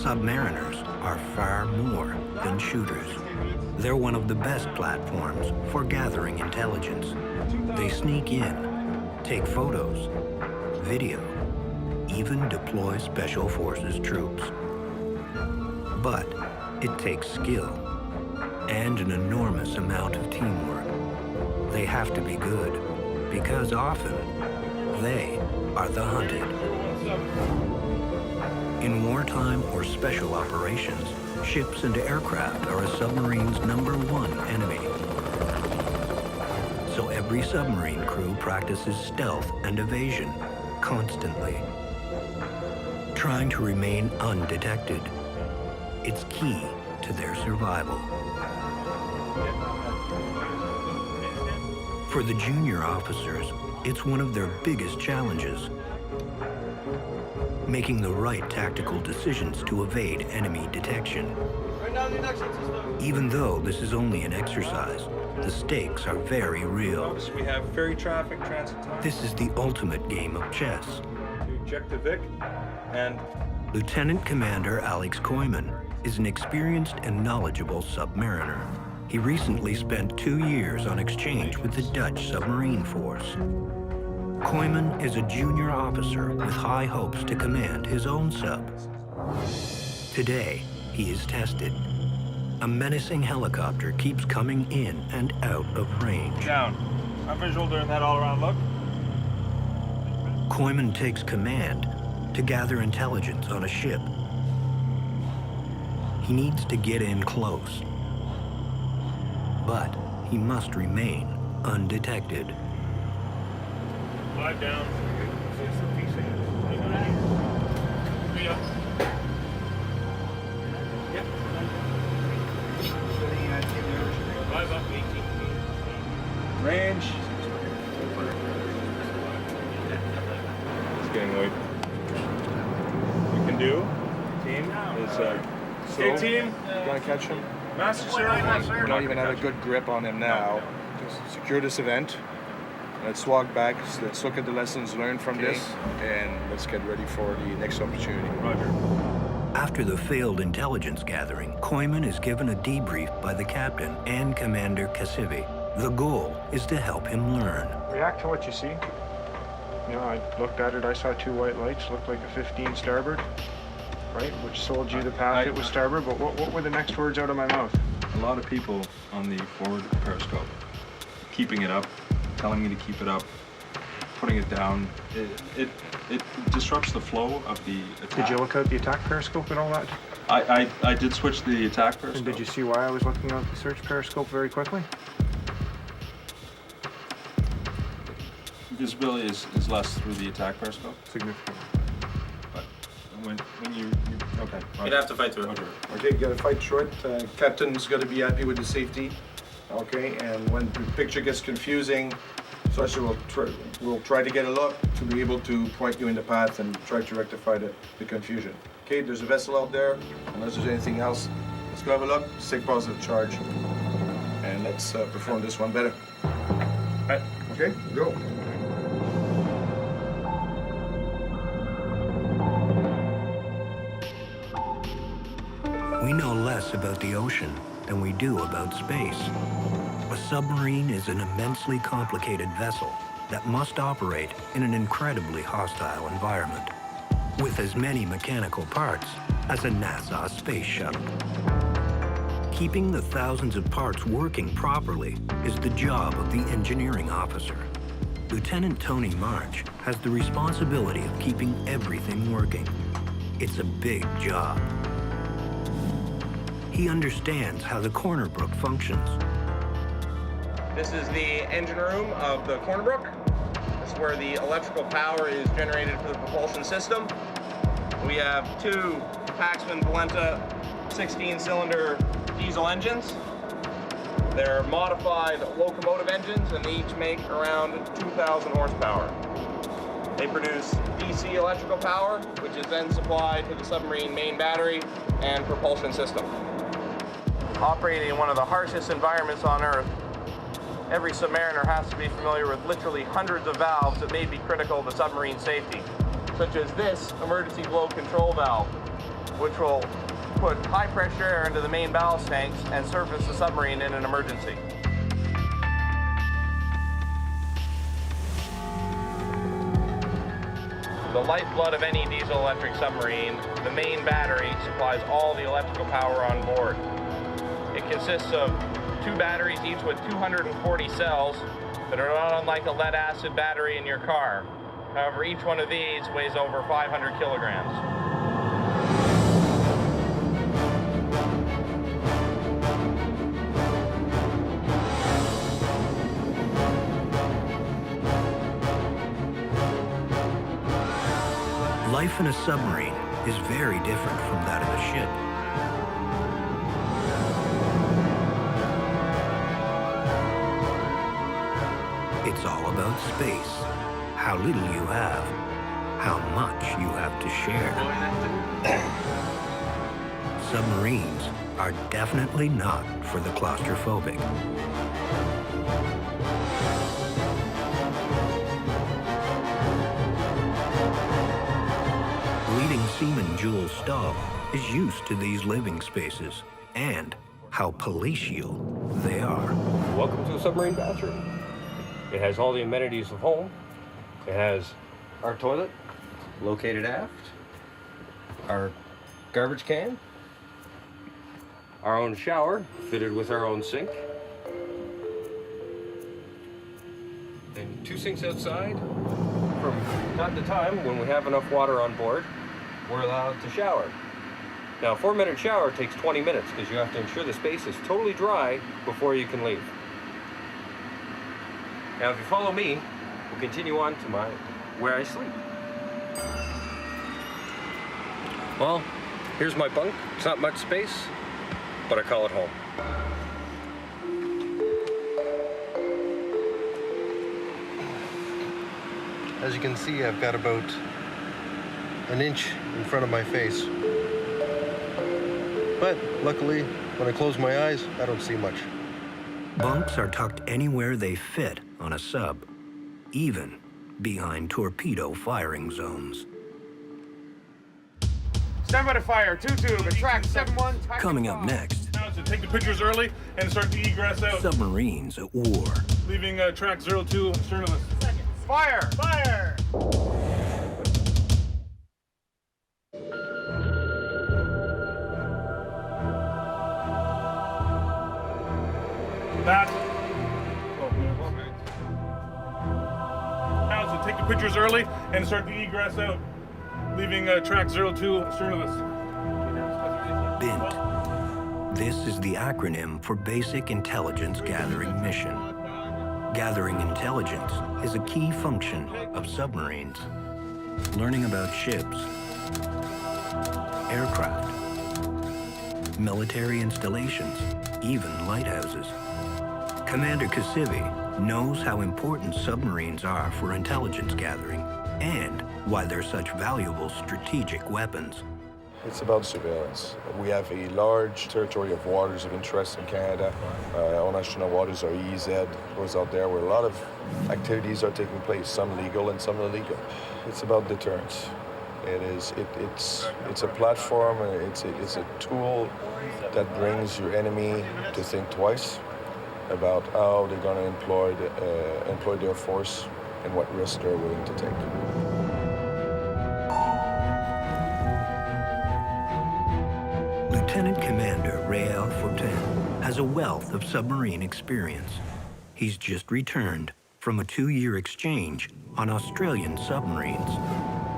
submariners are far more than shooters. They're one of the best platforms for gathering intelligence. They sneak in, take photos, video, even deploy Special Forces troops. But it takes skill and an enormous amount of teamwork. They have to be good, because often they are the hunted. In wartime or special operations, ships and aircraft are a submarine's #1 enemy. So every submarine crew practices stealth and evasion constantly, trying to remain undetected. It's key to their survival. For the junior officers, it's one of their biggest challenges, making the right tactical decisions to evade enemy detection. Even though this is only an exercise, the stakes are very real. We have ferry traffic, transit time. This is the ultimate game of chess. To eject the Vic and Lieutenant Commander Alex Koyman is an experienced and knowledgeable submariner. He recently spent 2 years on exchange with the Dutch submarine force. Koyman is a junior officer with high hopes to command his own sub. Today, he is tested. A menacing helicopter keeps coming in and out of range. Down. I'm visual during that all-around look. Koyman takes command to gather intelligence on a ship. He needs to get in close, but he must remain undetected. 5 down. 3 up. Yep. 5 up, 18. Range. It's getting late. We can do team is Hey, team. gonna catch him. Master sir. We don't even have a good grip on him now. Just secure this event. Let's walk back. Let's look at the lessons learned from this, and let's get ready for the next opportunity. Roger. After the failed intelligence gathering, Koyman is given a debrief by the captain and Commander Kasivi. The goal is to help him learn. React to what you see. You know, I looked at it, I saw 2 white lights, looked like a 15 starboard, right? Which sold you the path it was starboard, but what were the next words out of my mouth? A lot of people on the forward periscope, keeping it up, telling me to keep it up, putting it down. It disrupts the flow of the attack. Did you look out the attack periscope and all that? I did switch the attack periscope. And did you see why I was looking out the search periscope very quickly? Visibility is less through the attack periscope. Significant. But when you okay. You'd have to fight through it. Okay, you gotta fight through it. Captain's gotta be happy with the safety. Okay, and when the picture gets confusing, Sasha will try to get a look to be able to point you in the path and try to rectify the confusion. Okay, there's a vessel out there. Unless there's anything else, let's go have a look. Let's take positive charge, and let's perform this one better. Right. Okay, go. We know less about the ocean than we do about space. A submarine is an immensely complicated vessel that must operate in an incredibly hostile environment, with as many mechanical parts as a NASA space shuttle. Keeping the thousands of parts working properly is the job of the engineering officer. Lieutenant Tony March has the responsibility of keeping everything working. It's a big job. He understands how the corner brook functions. This is the engine room of the corner brook. This is where the electrical power is generated for the propulsion system. We have 2 Paxman Valenta 16-cylinder diesel engines. They're modified locomotive engines, and they each make around 2,000 horsepower. They produce DC electrical power, which is then supplied to the submarine main battery and propulsion system. Operating in one of the harshest environments on Earth, every submariner has to be familiar with literally hundreds of valves that may be critical to submarine safety, such as this emergency blow control valve, which will put high pressure air into the main ballast tanks and surface the submarine in an emergency. The lifeblood of any diesel-electric submarine, the main battery supplies all the electrical power on board. It consists of 2 batteries, each with 240 cells that are not unlike a lead-acid battery in your car. However, each one of these weighs over 500 kilograms. Life in a submarine is very different from that of a ship. It's all about space, how little you have, how much you have to share. Submarines are definitely not for the claustrophobic. Leading seaman Jules Staub is used to these living spaces and how palatial they are. Welcome to a submarine bathroom. It has all the amenities of home. It has our toilet located aft, our garbage can, our own shower fitted with our own sink, and 2 sinks outside. From time to time, when we have enough water on board, we're allowed to shower. Now, a 4-minute shower takes 20 minutes because you have to ensure the space is totally dry before you can leave. Now, if you follow me, we'll continue on to where I sleep. Well, here's my bunk. It's not much space, but I call it home. As you can see, I've got about an inch in front of my face. But luckily, when I close my eyes, I don't see much. Bunks are tucked anywhere they fit on a sub, even behind torpedo firing zones. Stand by to fire, 2-2, attract 7-1. Coming up next, Now to take the pictures early and start the egress out. submarines at war. Leaving track 02, stern of us. Fire! Fire! That. Now to take the pictures early and start the egress out. Leaving track 02, stern of us. BINT. This is the acronym for Basic Intelligence Gathering Mission. Gathering intelligence is a key function of submarines. Learning about ships, aircraft, military installations, even lighthouses. Commander Kasivi knows how important submarines are for intelligence gathering and why they're such valuable strategic weapons. It's about surveillance. We have a large territory of waters of interest in Canada. International waters are EEZ, goes out there where a lot of activities are taking place, some legal and some illegal. It's about deterrence. It's a platform, it's a tool that brings your enemy to think twice about how they're going to employ their force and what risks they're willing to take. Lieutenant Commander Rael Fortin has a wealth of submarine experience. He's just returned from a 2-year exchange on Australian submarines.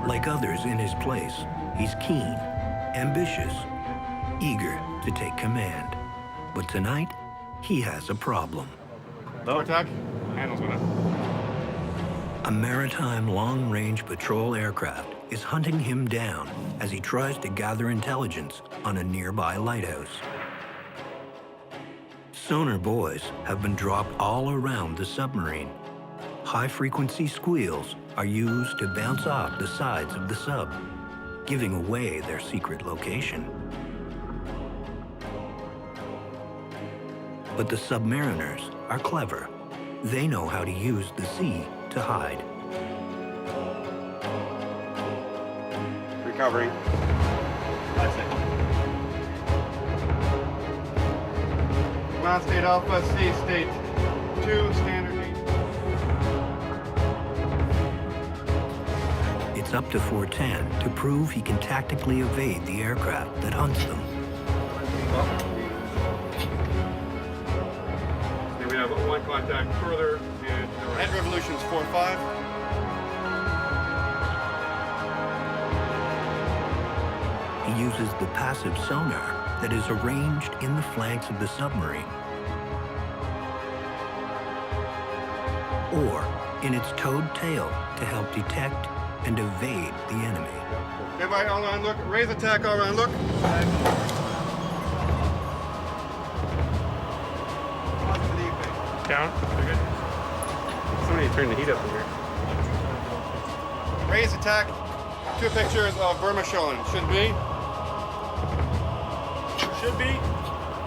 Like others in his place, he's keen, ambitious, eager to take command. But tonight, he has a problem. No attack. Handles with it. A maritime long-range patrol aircraft is hunting him down as he tries to gather intelligence on a nearby lighthouse. Sonar buoys have been dropped all around the submarine. High-frequency squeals are used to bounce off the sides of the sub, giving away their secret location. But the submariners are clever. They know how to use the sea to hide. Recovering. That's it. Command state Alpha, sea state 2, standard 8. It's up to Fortin to prove he can tactically evade the aircraft that hunts them. Then we have one contact further and head revolutions 4-5. He uses the passive sonar that is arranged in the flanks of the submarine, or in its towed tail to help detect and evade the enemy. Everybody all around look, raise attack all around look. Down. You're good. Somebody turned the heat up in here. Raise attack. 2 pictures of Burma Shoalin. Should be. Should be.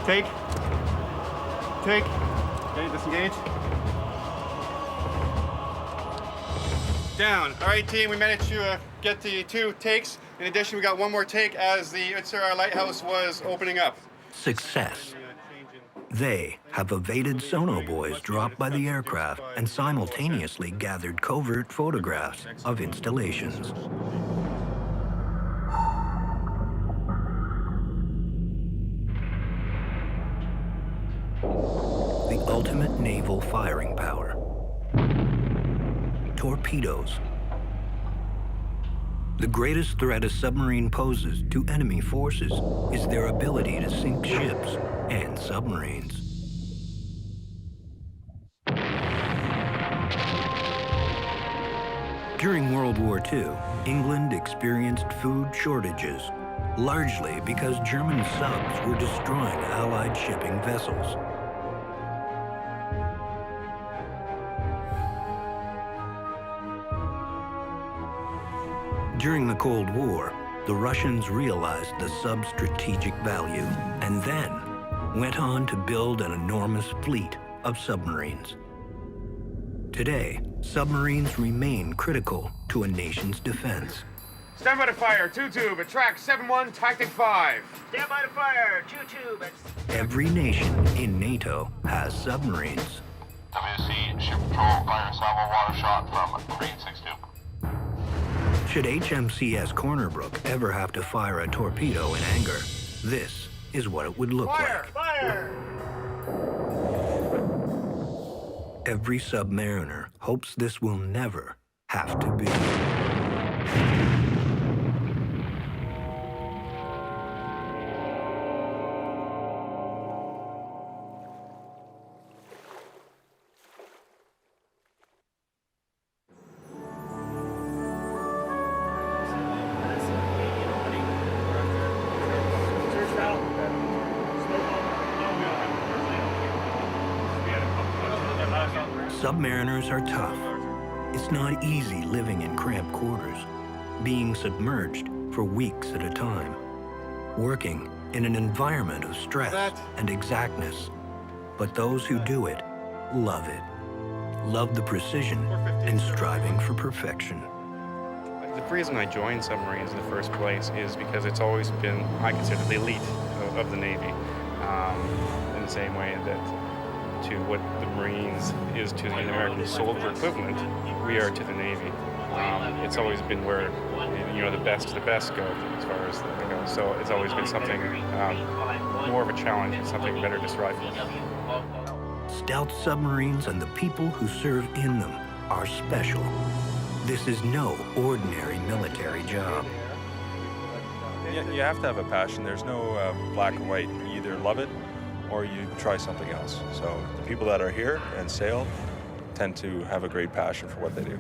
Take. Take. Okay, disengage. Down. All right, team, we managed to get the 2 takes. In addition, we got one more take as the Utsura lighthouse was opening up. Success. They have evaded sonobuoys dropped by the aircraft and simultaneously gathered covert photographs of installations. The ultimate naval firing power. Torpedoes. The greatest threat a submarine poses to enemy forces is their ability to sink ships and submarines. During World War II, England experienced food shortages, largely because German subs were destroying Allied shipping vessels. During the Cold War, the Russians realized the sub's strategic value and then went on to build an enormous fleet of submarines. Today, submarines remain critical to a nation's defense. Stand by to fire, 2-tube, at track 7-1, tactic 5. Stand by to fire, 2-tube. Every nation in NATO has submarines. WC, ship patrol, fire salvo water shot from Green 6-tube. Should HMCS Cornerbrook ever have to fire a torpedo in anger, this is what it would look like. Fire! Every submariner hopes this will never have to be. Submariners are tough. It's not easy living in cramped quarters, being submerged for weeks at a time, working in an environment of stress and exactness. But those who do it love it. Love the precision and striving for perfection. The reason I joined submarines in the first place is because it's always been, I consider, the elite of the Navy, in the same way that to what the Marines is to the American soldier equivalent, we are to the Navy. It's always been where, you know, the best of the best go as far as that goes. So it's always been something more of a challenge and something better to strive for. Stealth submarines and the people who serve in them are special. This is no ordinary military job. You have to have a passion. There's no black or white. You either love it or you try something else. So the people that are here and sail tend to have a great passion for what they do.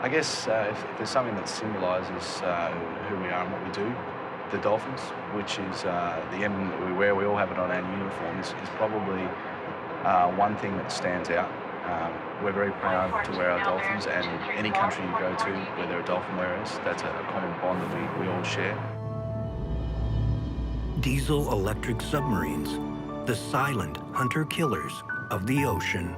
I guess if there's something that symbolises who we are and what we do, the dolphins, which is the emblem that we wear, we all have it on our uniforms, is probably one thing that stands out. We're very proud to wear our dolphins, and any country you go to where there are dolphin wearers, that's a common bond that we all share. Diesel-electric submarines, the silent hunter-killers of the ocean.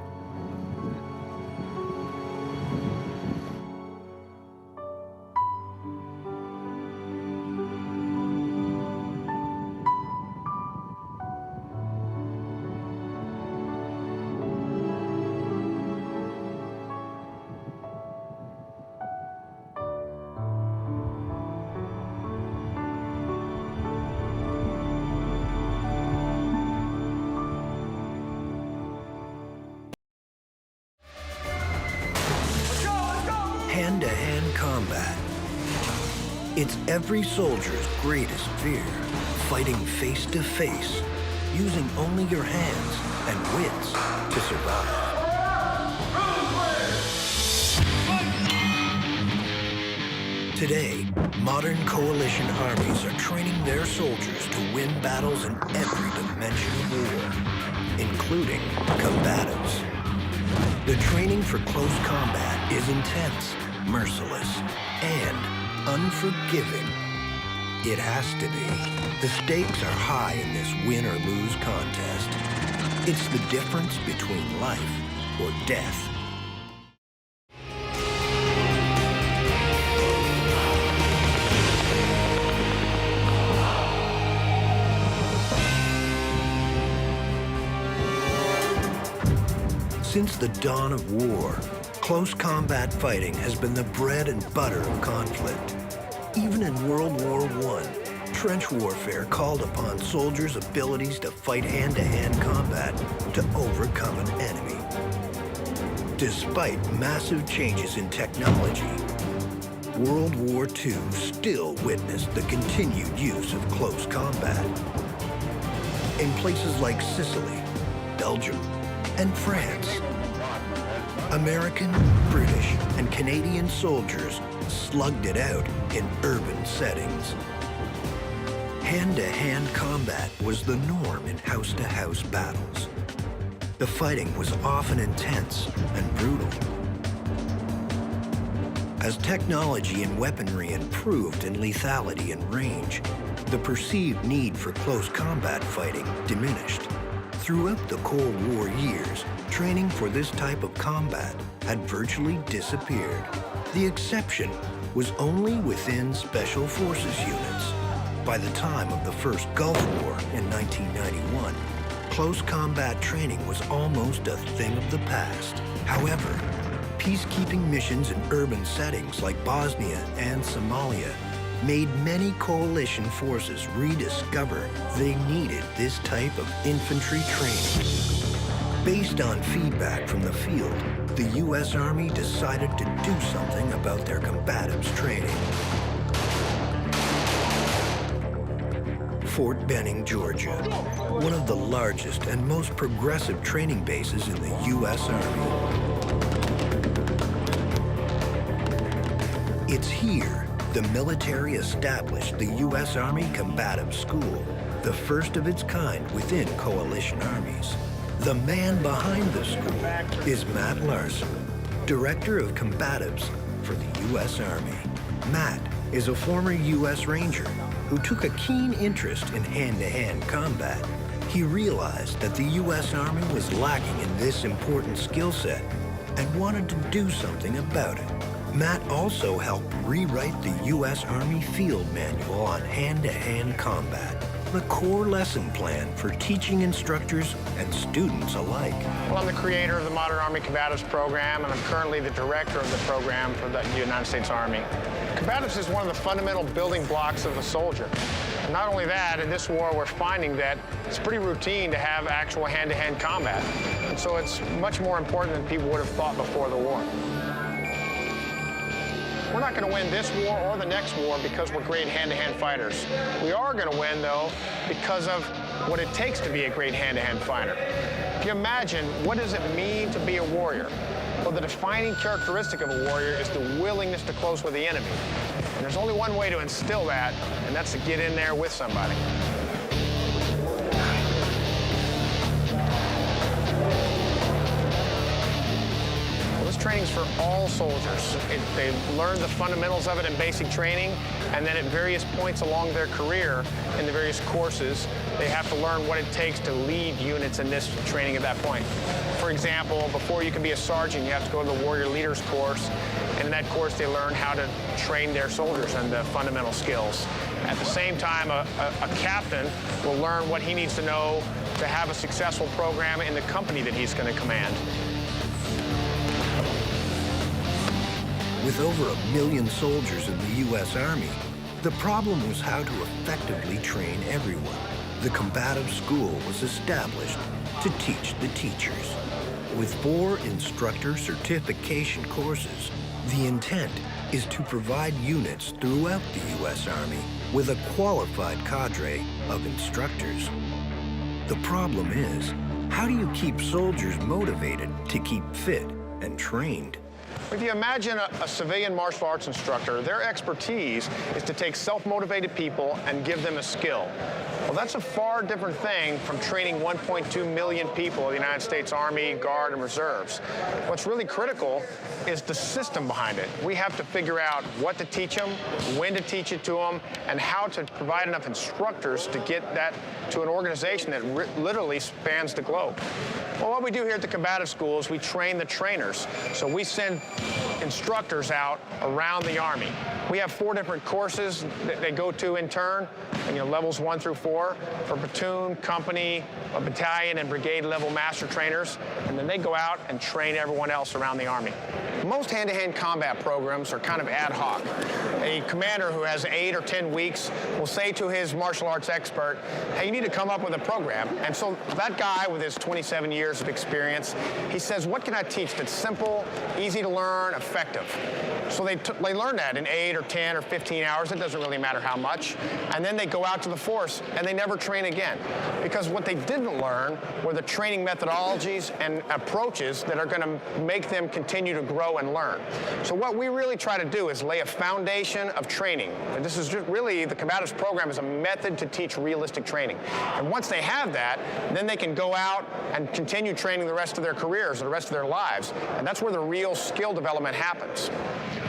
Hand-to-hand combat. It's every soldier's greatest fear, fighting face-to-face, using only your hands and wits to survive. Today, modern coalition armies are training their soldiers to win battles in every dimension of war, including combatives. The training for close combat is intense, merciless, and unforgiving. It has to be. The stakes are high in this win or lose contest. It's the difference between life or death. Since the dawn of war, close combat fighting has been the bread and butter of conflict. Even in World War I, trench warfare called upon soldiers' abilities to fight hand-to-hand combat to overcome an enemy. Despite massive changes in technology, World War II still witnessed the continued use of close combat. In places like Sicily, Belgium, and France, American, British, and Canadian soldiers slugged it out in urban settings. Hand-to-hand combat was the norm in house-to-house battles. The fighting was often intense and brutal. As technology and weaponry improved in lethality and range, the perceived need for close combat fighting diminished. Throughout the Cold War years, training for this type of combat had virtually disappeared. The exception was only within Special Forces units. By the time of the first Gulf War in 1991, close combat training was almost a thing of the past. However, peacekeeping missions in urban settings like Bosnia and Somalia made many coalition forces rediscover they needed this type of infantry training. Based on feedback from the field, the U.S. Army decided to do something about their combatives training. Fort Benning, Georgia, one of the largest and most progressive training bases in the U.S. Army. It's here the military established the U.S. Army Combative School, the first of its kind within coalition armies. The man behind the school is Matt Larson, Director of Combatives for the U.S. Army. Matt is a former U.S. Ranger who took a keen interest in hand-to-hand combat. He realized that the U.S. Army was lacking in this important skill set and wanted to do something about it. Matt also helped rewrite the U.S. Army Field Manual on hand-to-hand combat, the core lesson plan for teaching instructors and students alike. Well, I'm the creator of the Modern Army Combatives program, and I'm currently the director of the program for the United States Army. Combatives is one of the fundamental building blocks of the soldier. And not only that, in this war, we're finding that it's pretty routine to have actual hand-to-hand combat. And so it's much more important than people would have thought before the war. We're not going to win this war or the next war because we're great hand-to-hand fighters. We are going to win, though, because of what it takes to be a great hand-to-hand fighter. If you imagine, what does it mean to be a warrior? Well, the defining characteristic of a warrior is the willingness to close with the enemy. And there's only one way to instill that, and that's to get in there with somebody. Training's for all soldiers. They learn the fundamentals of it in basic training, and then at various points along their career in the various courses, they have to learn what it takes to lead units in this training at that point. For example, before you can be a sergeant, you have to go to the Warrior Leaders course, and in that course they learn how to train their soldiers and the fundamental skills. At the same time, a captain will learn what he needs to know to have a successful program in the company that he's going to command. With over 1 million soldiers in the U.S. Army, the problem was how to effectively train everyone. The combative school was established to teach the teachers. With 4 instructor certification courses, the intent is to provide units throughout the U.S. Army with a qualified cadre of instructors. The problem is, how do you keep soldiers motivated to keep fit and trained? If you imagine a civilian martial arts instructor, their expertise is to take self-motivated people and give them a skill. Well, that's a far different thing from training 1.2 million people in the United States Army, Guard, and Reserves. What's really critical is the system behind it. We have to figure out what to teach them, when to teach it to them, and how to provide enough instructors to get that to an organization that literally spans the globe. Well, what we do here at the combative school is we train the trainers. So we send instructors out around the Army. We have 4 different courses that they go to in turn. levels 1 through 4 for platoon, company, battalion, and brigade level master trainers, and then they go out and train everyone else around the Army. Most hand-to-hand combat programs are kind of ad hoc. A commander who has 8 or 10 weeks will say to his martial arts expert, hey, you need to come up with a program. And so that guy with his 27 years of experience, he says, what can I teach that's simple, easy to learn, effective? So they learn that in 8 or 10 or 15 hours. It doesn't really matter how much. And then they go out to the force and they never train again. Because what they didn't learn were the training methodologies and approaches that are going to make them continue to grow and learn. So what we really try to do is lay a foundation of training. And this is just really, the combatives program is a method to teach realistic training. And once they have that, then they can go out and continue training the rest of their careers, the rest of their lives. And that's where the real skill development happens.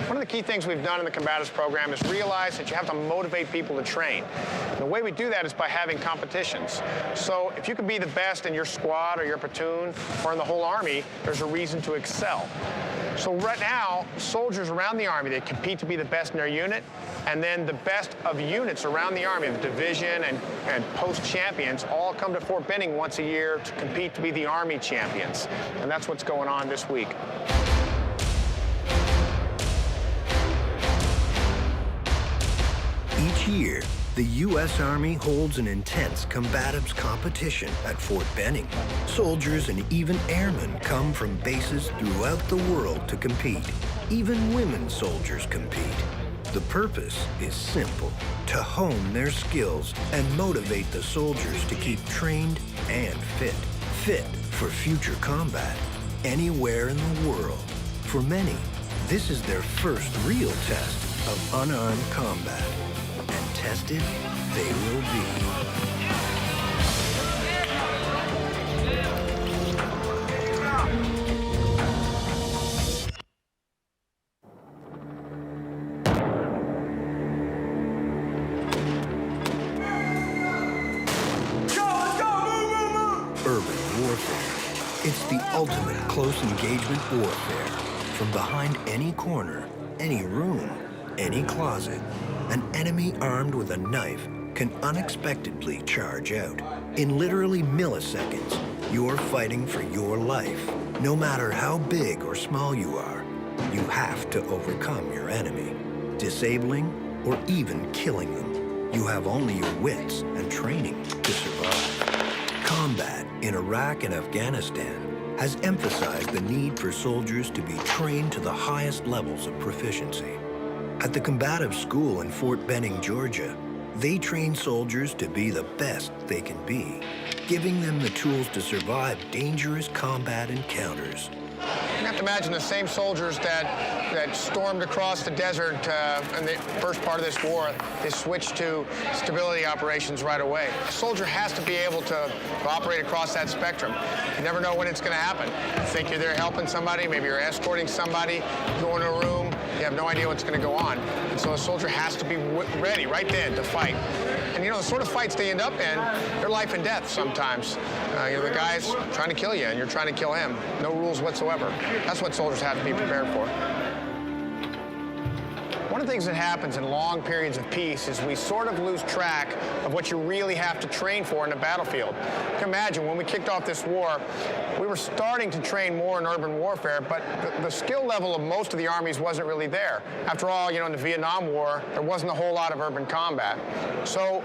One of the key things we've done in the combatives program is realize that you have to motivate people to train. And the way we do that is by having competitions. So if you can be the best in your squad or your platoon or in the whole Army, there's a reason to excel. So right now, soldiers around the Army, they compete to be the best in their unit, and then the best of units around the Army, the division and post champions, all come to Fort Benning once a year to compete to be the Army champions. And that's what's going on this week. Each year, the U.S. Army holds an intense combatives competition at Fort Benning. Soldiers and even airmen come from bases throughout the world to compete. Even women soldiers compete. The purpose is simple: to hone their skills and motivate the soldiers to keep trained and fit. Fit for future combat, anywhere in the world. For many, this is their first real test of unarmed combat. And tested they will be. Urban warfare. It's the ultimate close engagement warfare. From behind any corner, any room, any closet, an enemy armed with a knife can unexpectedly charge out. In literally milliseconds, you're fighting for your life. No matter how big or small you are, you have to overcome your enemy, disabling or even killing them. You have only your wits and training to survive. Combat in Iraq and Afghanistan has emphasized the need for soldiers to be trained to the highest levels of proficiency. At the Combative School in Fort Benning, Georgia, they train soldiers to be the best they can be, giving them the tools to survive dangerous combat encounters. You have to imagine the same soldiers that stormed across the desert in the first part of this war, they switched to stability operations right away. A soldier has to be able to operate across that spectrum. You never know when it's going to happen. You think you're there helping somebody, maybe you're escorting somebody, go into a room, you have no idea what's going to go on. And so a soldier has to be ready right then to fight. And the sort of fights they end up in, they're life and death sometimes. The guy's trying to kill you and you're trying to kill him. No rules whatsoever. That's what soldiers have to be prepared for. One of the things that happens in long periods of peace is we sort of lose track of what you really have to train for in the battlefield. You can imagine when we kicked off this war, we were starting to train more in urban warfare, but the skill level of most of the armies wasn't really there. After all, in the Vietnam War, there wasn't a whole lot of urban combat. So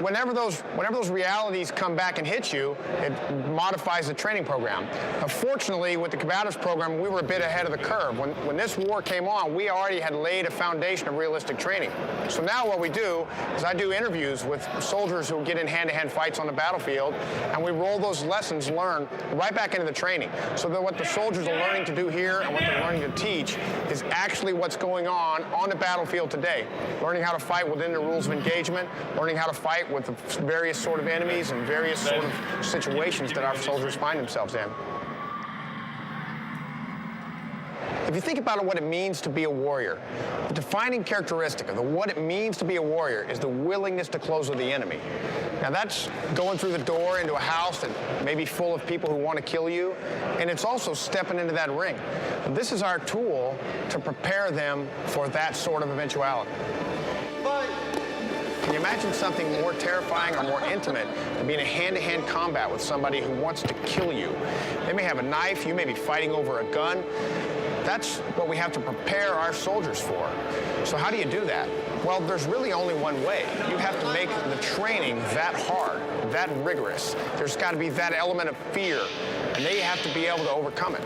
whenever those realities come back and hit you, it modifies the training program. Now, fortunately, with the combatives program, we were a bit ahead of the curve. When this war came on, we already had laid a foundation of realistic training. So now what we do is I do interviews with soldiers who get in hand-to-hand fights on the battlefield, and we roll those lessons learned right back into the training. So that what the soldiers are learning to do here and what they're learning to teach is actually what's going on the battlefield today. Learning how to fight within the rules of engagement, learning how to fight with the various sort of enemies and various sort of situations that our soldiers find themselves in. If you think about what it means to be a warrior, the defining characteristic of what it means to be a warrior is the willingness to close with the enemy. Now that's going through the door into a house that may be full of people who want to kill you, and it's also stepping into that ring. This is our tool to prepare them for that sort of eventuality. Can you Imagine something more terrifying or more intimate than being in hand-to-hand combat with somebody who wants to kill you. They may have a knife, you may be fighting over a gun. That's what we have to prepare our soldiers for. So how do you do that? Well, there's really only one way. You have to make the training that hard, that rigorous. There's got to be that element of fear, and they have to be able to overcome it.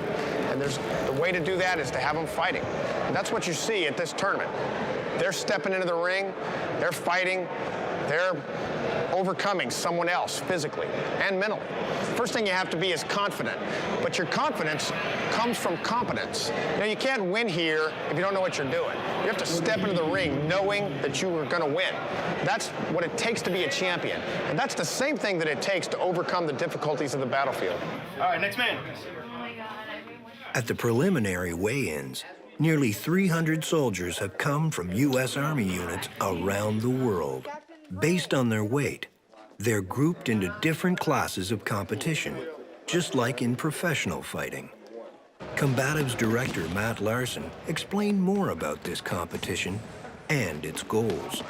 And the way to do that is to have them fighting. And that's what you see at this tournament. They're stepping into the ring, they're fighting, they're overcoming someone else physically and mentally. First thing you have to be is confident, but your confidence comes from competence. You can't win here if you don't know what you're doing. You have to step into the ring knowing that you are going to win. That's what it takes to be a champion, and that's the same thing that it takes to overcome the difficulties of the battlefield. All right, next man. At the preliminary weigh-ins, nearly 300 soldiers have come from U.S. Army units around the world. Based on their weight, they're grouped into different classes of competition, just like in professional fighting. Combatives Director Matt Larson explained more about this competition and its goals.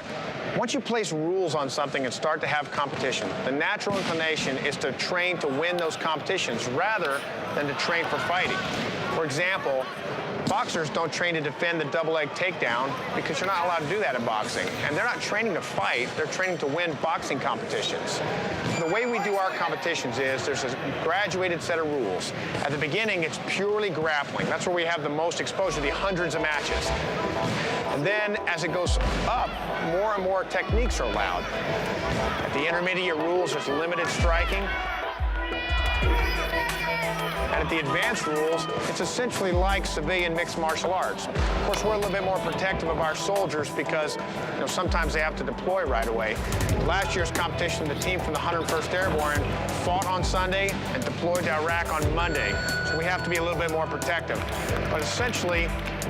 Once you place rules on something and start to have competition, the natural inclination is to train to win those competitions rather than to train for fighting. For example, boxers don't train to defend the double leg takedown because you're not allowed to do that in boxing. And they're not training to fight, they're training to win boxing competitions. The way we do our competitions is there's a graduated set of rules. At the beginning, it's purely grappling. That's where we have the most exposure, the hundreds of matches. And then as it goes up, more and more techniques are allowed. At the intermediate rules, there's limited striking. And at the advanced rules, it's essentially like civilian mixed martial arts. Of course, we're a little bit more protective of our soldiers because sometimes they have to deploy right away. Last year's competition, the team from the 101st Airborne fought on Sunday and deployed to Iraq on Monday. So we have to be a little bit more protective. But essentially,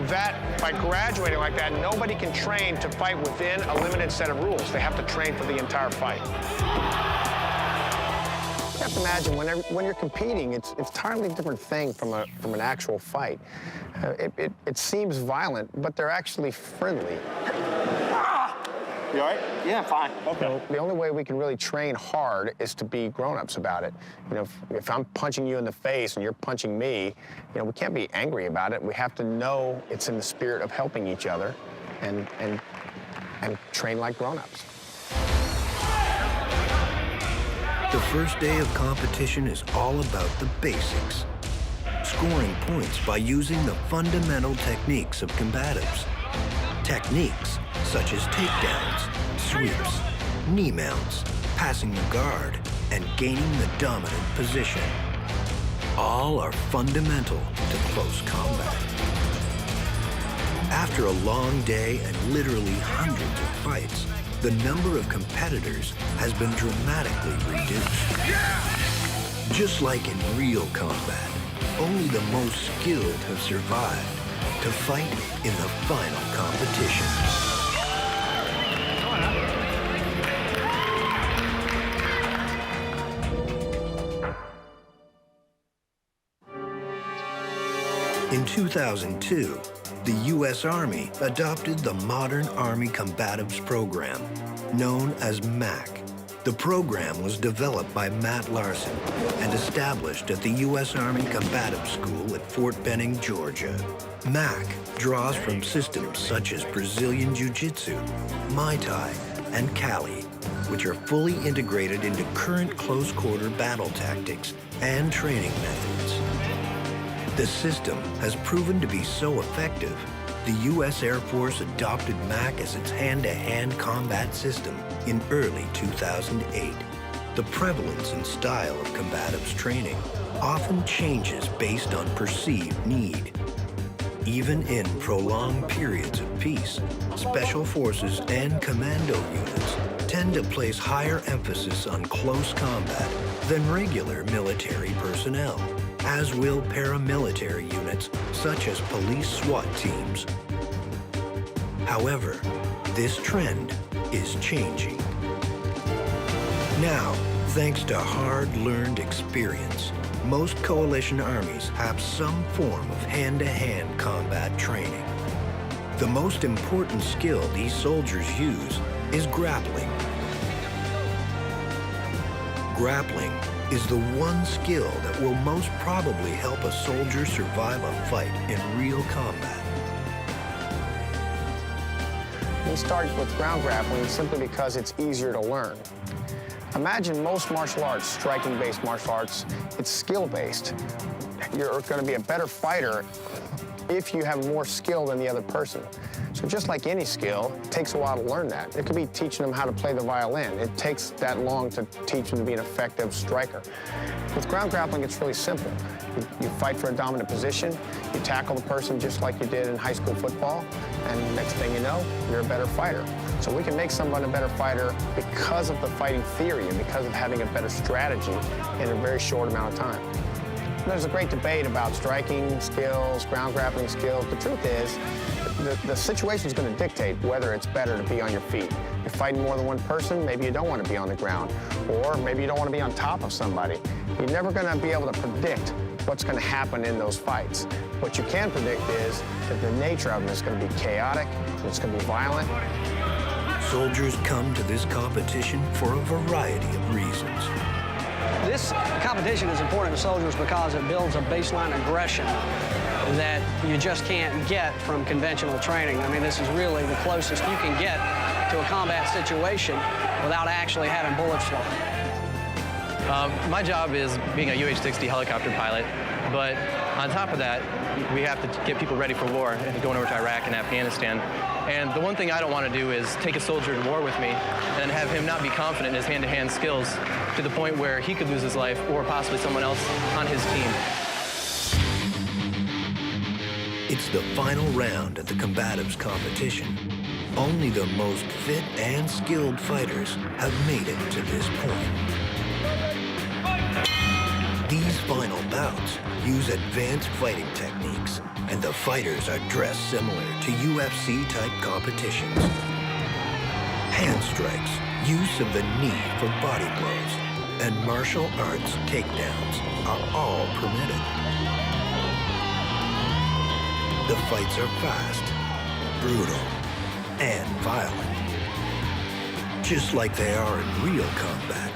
by graduating like that, nobody can train to fight within a limited set of rules. They have to train for the entire fight. You have to imagine when you're competing, it's an entirely different thing from an actual fight. It seems violent, but they're actually friendly. You all right? Yeah, fine. Okay. The only way we can really train hard is to be grown-ups about it. If I'm punching you in the face and you're punching me, we can't be angry about it. We have to know it's in the spirit of helping each other and train like grown-ups. The first day of competition is all about the basics. Scoring points by using the fundamental techniques of combatives. Techniques such as takedowns, sweeps, knee mounts, passing the guard, and gaining the dominant position. All are fundamental to close combat. After a long day and literally hundreds of fights, the number of competitors has been dramatically reduced. Just like in real combat, only the most skilled have survived to fight in the final competition. In 2002, the U.S. Army adopted the Modern Army Combatives Program, known as MAC. The program was developed by Matt Larson and established at the U.S. Army Combative School at Fort Benning, Georgia. MAC draws from systems such as Brazilian Jiu-Jitsu, Muay Thai, and Kali, which are fully integrated into current close-quarter battle tactics and training methods. The system has proven to be so effective, the U.S. Air Force adopted MAC as its hand-to-hand combat system in early 2008. The prevalence and style of combatives training often changes based on perceived need. Even in prolonged periods of peace, special forces and commando units tend to place higher emphasis on close combat than regular military personnel, as will paramilitary units such as police SWAT teams. However, this trend is changing. Now, thanks to hard-learned experience, most coalition armies have some form of hand-to-hand combat training. The most important skill these soldiers use is grappling. Grappling is the one skill that will most probably help a soldier survive a fight in real combat. We started with ground grappling simply because it's easier to learn. Imagine most martial arts, striking-based martial arts, it's skill-based. You're going to be a better fighter if you have more skill than the other person. So just like any skill, it takes a while to learn that. It could be teaching them how to play the violin. It takes that long to teach them to be an effective striker. With ground grappling, it's really simple. You fight for a dominant position, you tackle the person just like you did in high school football, and next thing you know, you're a better fighter. So we can make someone a better fighter because of the fighting theory and because of having a better strategy in a very short amount of time. There's a great debate about striking skills, ground grappling skills. The truth is, the situation is going to dictate whether it's better to be on your feet. You're fighting more than one person, maybe you don't want to be on the ground, or maybe you don't want to be on top of somebody. You're never going to be able to predict what's going to happen in those fights. What you can predict is that the nature of them is going to be chaotic, it's going to be violent. Soldiers come to this competition for a variety of reasons. This competition is important to soldiers because it builds a baseline aggression that you just can't get from conventional training. I mean, this is really the closest you can get to a combat situation without actually having bullets flying. My job is being a UH-60 helicopter pilot, but on top of that, we have to get people ready for war, going over to Iraq and Afghanistan. And the one thing I don't want to do is take a soldier to war with me and have him not be confident in his hand-to-hand skills to the point where he could lose his life or possibly someone else on his team. It's the final round of the combatives competition. Only the most fit and skilled fighters have made it to this point. These final bouts use advanced fighting techniques, and the fighters are dressed similar to UFC-type competitions. Hand strikes, use of the knee for body blows, and martial arts takedowns are all permitted. The fights are fast, brutal, and violent, just like they are in real combat.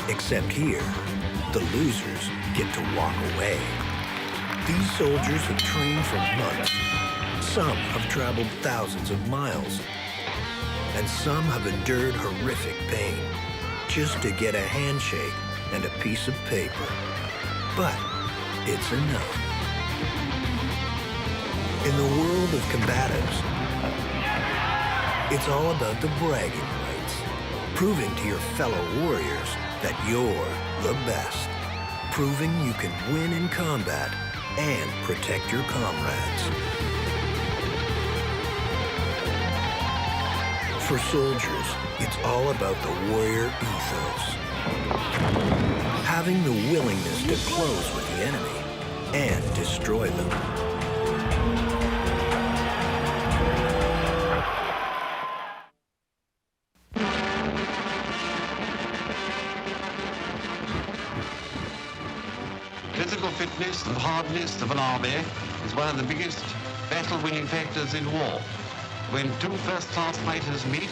Except here, the losers get to walk away. These soldiers have trained for months. Some have traveled thousands of miles, and some have endured horrific pain just to get a handshake and a piece of paper. But it's enough. In the world of combatives, it's all about the bragging rights, proving to your fellow warriors that you're the best, proving you can win in combat and protect your comrades. For soldiers, it's all about the warrior ethos, having the willingness to close with the enemy and destroy them. Physical fitness and hardness of an army is one of the biggest battle-winning factors in war. When two first-class fighters meet,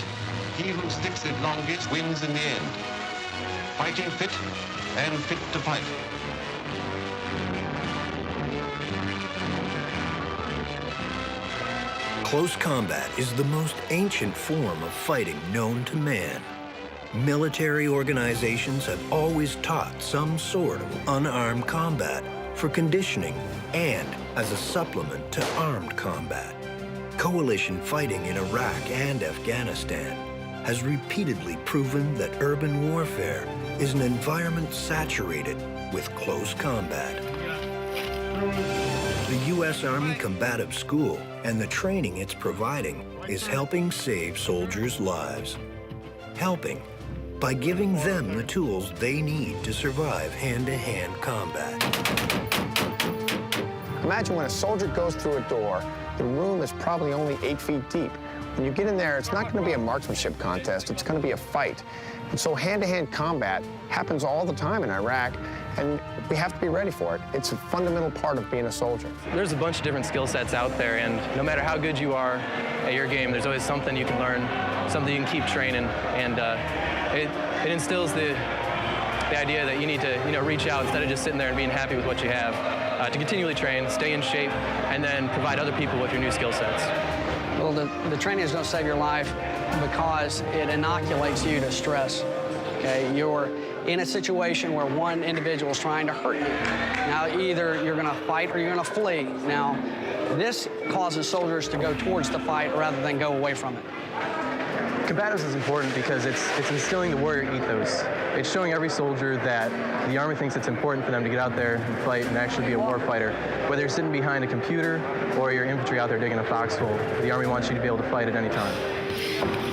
he who sticks it longest wins in the end. Fighting fit and fit to fight. Close combat is the most ancient form of fighting known to man. Military organizations have always taught some sort of unarmed combat for conditioning and as a supplement to armed combat. Coalition fighting in Iraq and Afghanistan has repeatedly proven that urban warfare is an environment saturated with close combat. The U.S. Army Combative School and the training it's providing is helping save soldiers' lives. Helping by giving them the tools they need to survive hand-to-hand combat. Imagine when a soldier goes through a door, the room is probably only 8 feet deep. When you get in there, it's not going to be a marksmanship contest, it's going to be a fight. And so hand-to-hand combat happens all the time in Iraq, and we have to be ready for it. It's a fundamental part of being a soldier. There's a bunch of different skill sets out there, and no matter how good you are at your game, there's always something you can learn, something you can keep training, and it instills the idea that you need to reach out instead of just sitting there and being happy with what you have, to continually train, stay in shape, and then provide other people with your new skill sets. Well, the training is going to save your life because it inoculates you to stress. Okay, you're in a situation where one individual is trying to hurt you. Now, either you're going to fight or you're going to flee. Now, this causes soldiers to go towards the fight rather than go away from it. Combatives is important because it's instilling the warrior ethos. It's showing every soldier that the Army thinks it's important for them to get out there and fight and actually be a war fighter. Whether you're sitting behind a computer or you're infantry out there digging a foxhole, the Army wants you to be able to fight at any time.